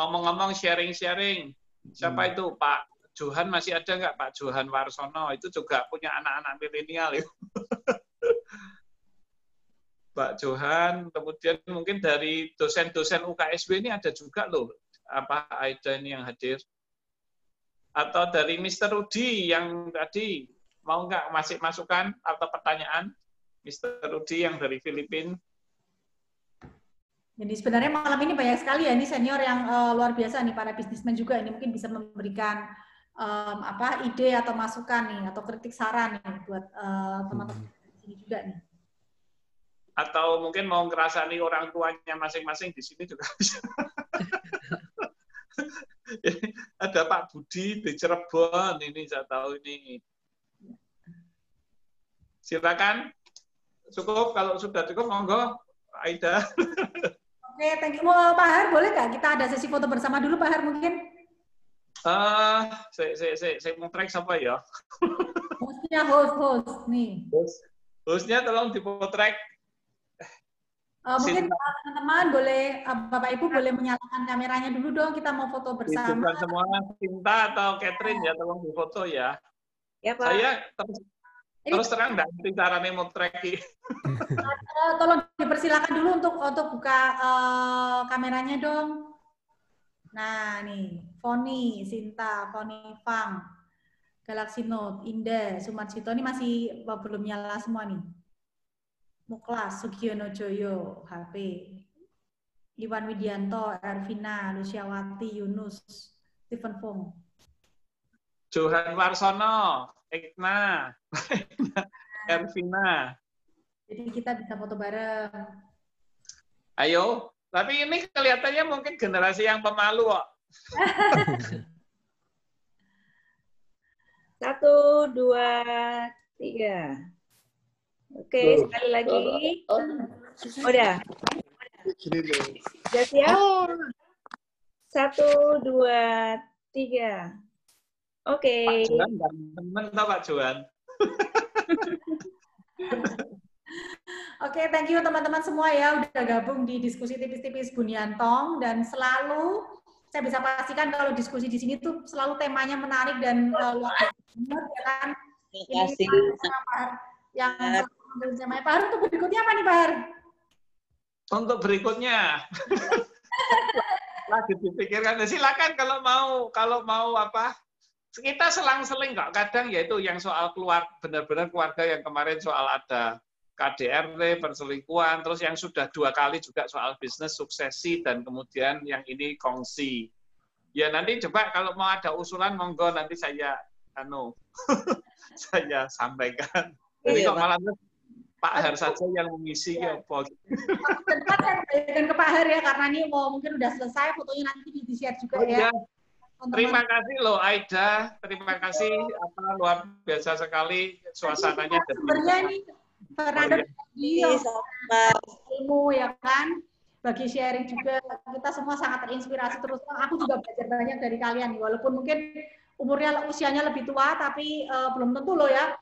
Ngomong-ngomong sharing-sharing. Siapa itu Pak Johan, masih ada nggak Pak Johan Warsono? Itu juga punya anak-anak milenial ya. Pak Johan, kemudian mungkin dari dosen-dosen UKSW ini ada juga loh. Aida ini yang hadir, atau dari Mr. Rudi yang tadi mau nggak masih masukan atau pertanyaan, Mr. Rudi yang dari Filipina. Jadi sebenarnya malam ini banyak sekali ya, ini senior yang luar biasa nih, para bisnismen juga ini mungkin bisa memberikan ide atau masukan nih, atau kritik saran nih buat teman-teman di sini juga nih. Atau mungkin mau ngerasani orang tuanya masing-masing di sini juga bisa. Ada Pak Budi di Cirebon, ini saya tahu ini. Silakan. Cukup, kalau sudah cukup monggo Aida. Oke, thank you. Pak Har, boleh nggak kita ada sesi foto bersama dulu Pak Har mungkin? Saya mau track siapa ya? Hostnya host nih. Hostnya tolong dipotret. Mungkin teman-teman boleh, Bapak Ibu boleh menyalakan kameranya dulu dong, kita mau foto bersama. Bukan semua Cinta atau Catherine ya, tolong difoto ya. Ya Pak. Saya terus terang nggak ngerti caranya mau tracking. Tolong dipersilakan dulu untuk buka kameranya dong. Nah nih, Foni, Sinta, Foni Fang, Galaxy Note, Indah, Sumarcito, ini masih belum nyala semua nih. Muklas, Sugiono Joyo, HP, Iwan Widianto, Ervina, Luciawati, Yunus, Stephen Fong. Johan Warsono, Ekna, Ervina. Jadi kita bisa foto bareng. Ayo, tapi ini kelihatannya mungkin generasi yang pemalu kok. 1, 2, 3. Oke, sekali lagi. Udah. Sudah siap? 1, 2, 3. Oke. Pak Johan, teman tau Pak Johan. Oke, thank you teman-teman semua ya udah gabung di diskusi tipis-tipis Bunyantong, dan selalu saya bisa pastikan kalau diskusi di sini tuh selalu temanya menarik dan luar biasa ya kan. Terima kasih. Yang Pak Har, untuk berikutnya apa nih Pak Har? Untuk berikutnya lagi dipikirkan. Silakan kalau mau apa? Kita selang-seling kok. Kadang yaitu yang soal benar-benar keluarga yang kemarin soal ada KDRT, perselingkuhan, terus yang sudah 2 kali juga soal bisnis, suksesi, dan kemudian yang ini kongsi. Ya nanti coba kalau mau ada usulan, monggo nanti saya saya sampaikan. Jadi kok malah Pak Har saja yang mengisi ya, Pak. Dan ke Pak Har ya, karena ini mungkin udah selesai, fotonya nanti di-share juga ya. Terima kasih loh Aida, terima kasih luar biasa sekali suasananya. Sebenarnya ini Fernando ilmu ya kan, bagi sharing juga kita semua sangat terinspirasi terus. Aku juga belajar banyak dari kalian, walaupun mungkin usianya lebih tua, tapi belum tentu loh ya,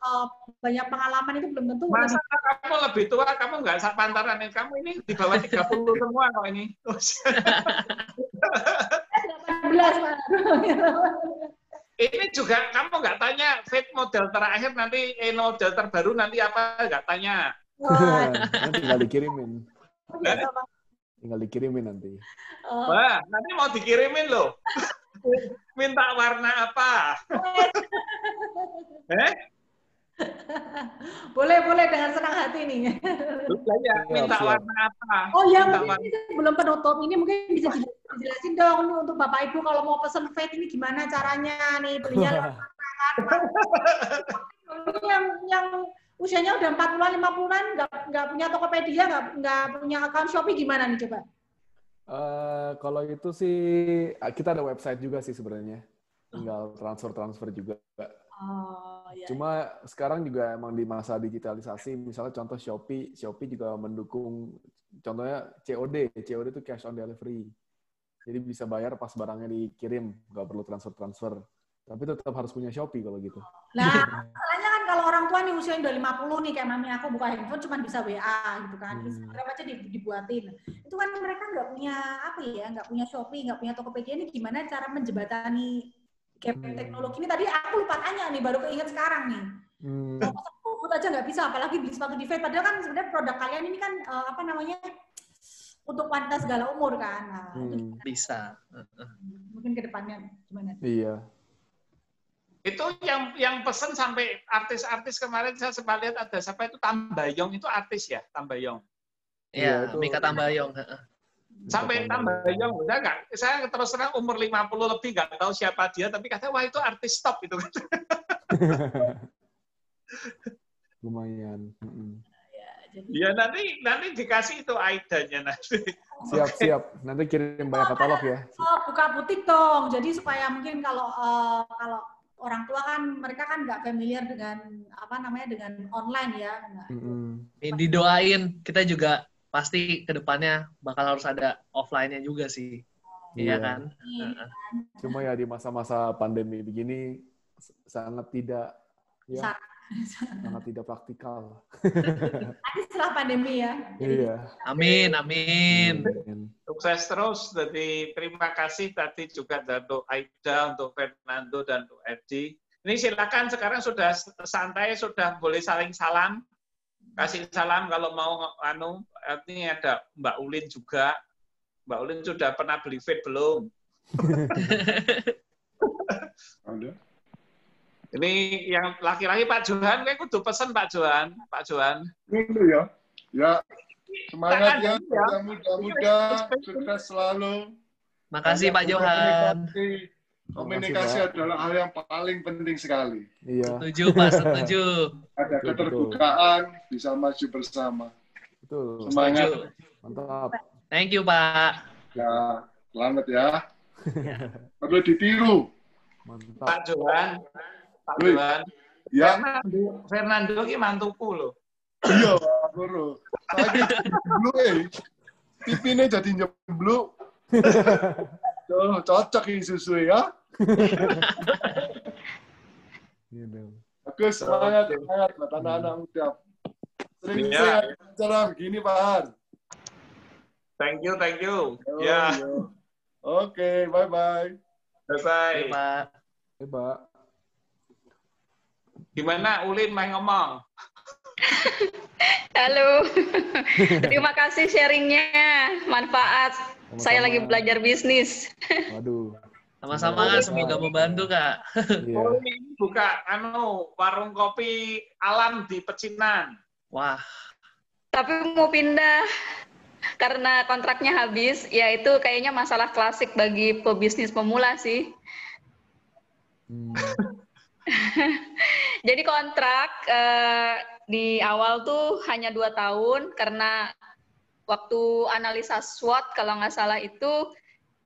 banyak pengalaman itu belum tentu. Masa kamu lebih tua, kamu nggak pantaran, kamu ini di bawah 30 semua kok ini. 18 Pak. Ini juga kamu nggak tanya fit model terakhir nanti, model terbaru nanti apa, nggak tanya. Nanti tinggal dikirimin. Tinggal dikirimin nanti. Wah, nanti mau dikirimin loh. Minta warna apa? Boleh dengan senang hati nih. Ya, minta warna apa? Oh ya, mungkin belum penutup. Ini mungkin bisa dijelasin dong nih untuk Bapak Ibu kalau mau pesen vape ini gimana caranya nih belinya yang usianya udah 40-an, 50-an nggak punya Tokopedia, nggak punya account Shopee, gimana nih coba? Kalau itu sih kita ada website juga sih sebenarnya. Tinggal transfer juga. Ya. Cuma sekarang juga emang di masa digitalisasi, misalnya contoh Shopee juga mendukung, contohnya COD itu cash on delivery. Jadi bisa bayar pas barangnya dikirim, nggak perlu transfer. Tapi tetap harus punya Shopee kalau gitu. Nah, masalahnya kan kalau orang tua nih usianya udah 50 nih, kayak mami aku buka handphone cuma bisa WA gitu kan. Instagram aja dibuatin. Itu kan mereka nggak punya nggak punya Shopee, nggak punya Tokopedia, ini gimana cara menjembatani gap teknologi ini? Tadi aku lupa tanya nih, baru keinget sekarang nih. Food aja nggak bisa, apalagi beli sepatu di vape. Padahal kan sebenarnya produk kalian ini kan untuk wanita segala umur kan. Nah, bisa. Mungkin ke depannya gimana? Iya. Itu yang pesen sampai artis-artis kemarin saya sempat lihat ada siapa itu Tambayong, itu artis ya, Tambayong. Iya, Mika Tambayong. Sampai Tambayong, saya terus terang umur 50 lebih nggak tahu siapa dia, tapi katanya wah itu artis top itu. Lumayan. Ya nanti dikasih itu Aidanya nanti. Siap. Nanti kirim banyak katalog ya. Buka butik dong. Jadi supaya mungkin kalau orang tua kan mereka kan nggak familiar dengan dengan online ya. Didoain, kita juga pasti kedepannya bakal harus ada offline-nya juga sih. Iya kan? Cuma ya di masa-masa pandemi begini sangat tidak sangat tidak praktikal. Nanti setelah pandemi ya. Iya. Amin. Sukses terus. Jadi terima kasih tadi juga untuk Aida, untuk Fernando, dan untuk Edi. Ini silakan sekarang sudah santai, sudah boleh saling salam. Kasih salam kalau mau ini ada Mbak Ulin juga. Mbak Ulin sudah pernah beli vape belum? Ada. Ini yang laki-laki Pak Johan, kayak kudu pesen Pak Johan. Itu ya. Ya, semangat ya, muda-muda, sukses selalu. Makasih Pak Johan. Komunikasi adalah hal yang paling penting sekali. Iya. Setuju Pak, setuju. Ada keterbukaan, bisa maju bersama. Betul. Semangat. Mantap. Thank you Pak. Ya, selamat ya. Perlu ditiru. Mantap. Pak Johan. Ya. Fernando ini mantuku loh. Iya, Pak Guru. Lagi jembluk Pipinya jadi nyembluk. Cocok ini susu ya. Bagus, semangat buat anak-anak muda. Sering acara begini, Pak Har. Thank you. Ya. Oke, bye-bye. Bye-bye. Pak. Pak. Gimana Ulin main ngomong? Halo. Terima kasih sharingnya. Manfaat. Saya lagi belajar bisnis. Waduh. Sama-sama Kak, semoga membantu Kak. Oh, ini buka warung kopi alam di Pecinan. Wah. Tapi mau pindah karena kontraknya habis, ya itu kayaknya masalah klasik bagi pebisnis pemula sih. Jadi kontrak di awal tuh hanya 2 tahun karena waktu analisa SWOT kalau nggak salah itu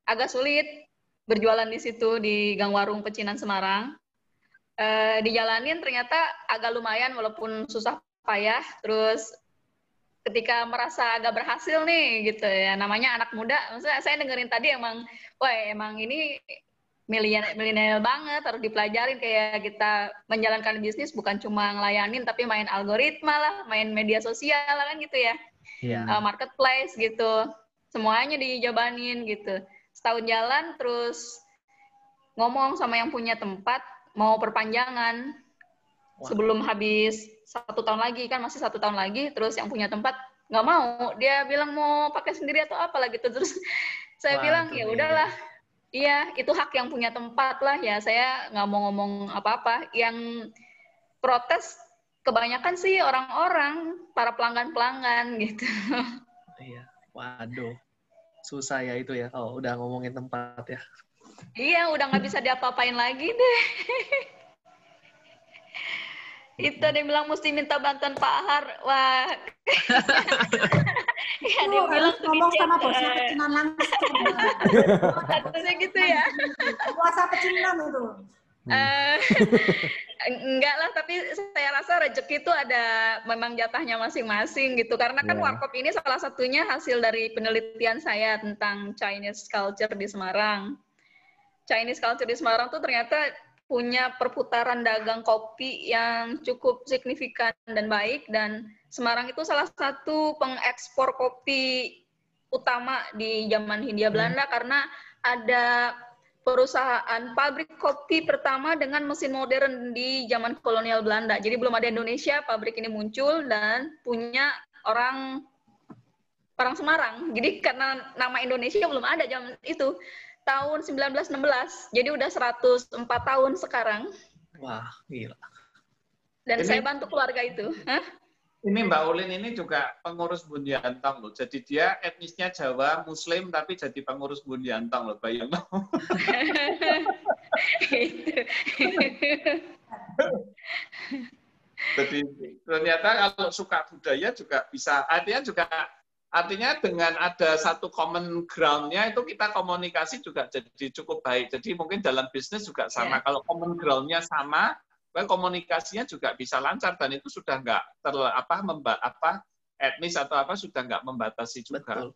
agak sulit berjualan di situ di Gang Warung Pecinan Semarang. Dijalanin ternyata agak lumayan walaupun susah payah. Terus ketika merasa agak berhasil nih gitu ya, namanya anak muda, maksudnya saya dengerin tadi emang ini milenial banget, harus dipelajarin kayak kita menjalankan bisnis bukan cuma ngelayanin tapi main algoritma lah, main media sosial lah kan gitu ya. Marketplace gitu. Semuanya dijabanin gitu. Setahun jalan terus ngomong sama yang punya tempat mau perpanjangan. Sebelum habis 1 tahun lagi, kan masih 1 tahun lagi, terus yang punya tempat nggak mau, dia bilang mau pakai sendiri atau apalah gitu. Terus saya bilang ya udahlah, iya itu hak yang punya tempat lah ya, saya nggak mau ngomong apa-apa. Yang protes kebanyakan sih orang-orang, para pelanggan-pelanggan gitu. Iya, waduh, susah ya itu ya kalau udah ngomongin tempat ya. Iya, udah nggak bisa diapa-apain lagi deh. Itu dia bilang mesti minta bantuan Pak Har. Wah. Ya, dia bilang ngomong sama bosnya Pecinan langsung. Harusnya gitu ya. Puasa Pecinan itu. Enggak lah, tapi saya rasa rezeki itu ada memang jatahnya masing-masing gitu. Karena kan Warkop ini salah satunya hasil dari penelitian saya tentang Chinese culture di Semarang. Chinese culture di Semarang tuh ternyata punya perputaran dagang kopi yang cukup signifikan dan baik, dan Semarang itu salah satu pengekspor kopi utama di zaman Hindia Belanda karena ada perusahaan pabrik kopi pertama dengan mesin modern di zaman kolonial Belanda. Jadi belum ada Indonesia, pabrik ini muncul dan punya orang Semarang. Jadi karena nama Indonesia belum ada zaman itu. Tahun 1916, jadi udah 104 tahun sekarang. Wah, gila. Dan saya bantu keluarga itu. Hah? Ini Mbak Ulin ini juga pengurus Bundiantong loh. Jadi dia etnisnya Jawa, Muslim, tapi jadi pengurus Bundiantong loh, bayang loh. Jadi ternyata kalau suka budaya juga bisa, artinya dengan ada satu common ground-nya itu kita komunikasi juga jadi cukup baik. Jadi mungkin dalam bisnis juga sama. Kalau common ground-nya sama, komunikasinya juga bisa lancar dan itu sudah nggak etnis atau apa sudah nggak membatasi juga. Betul.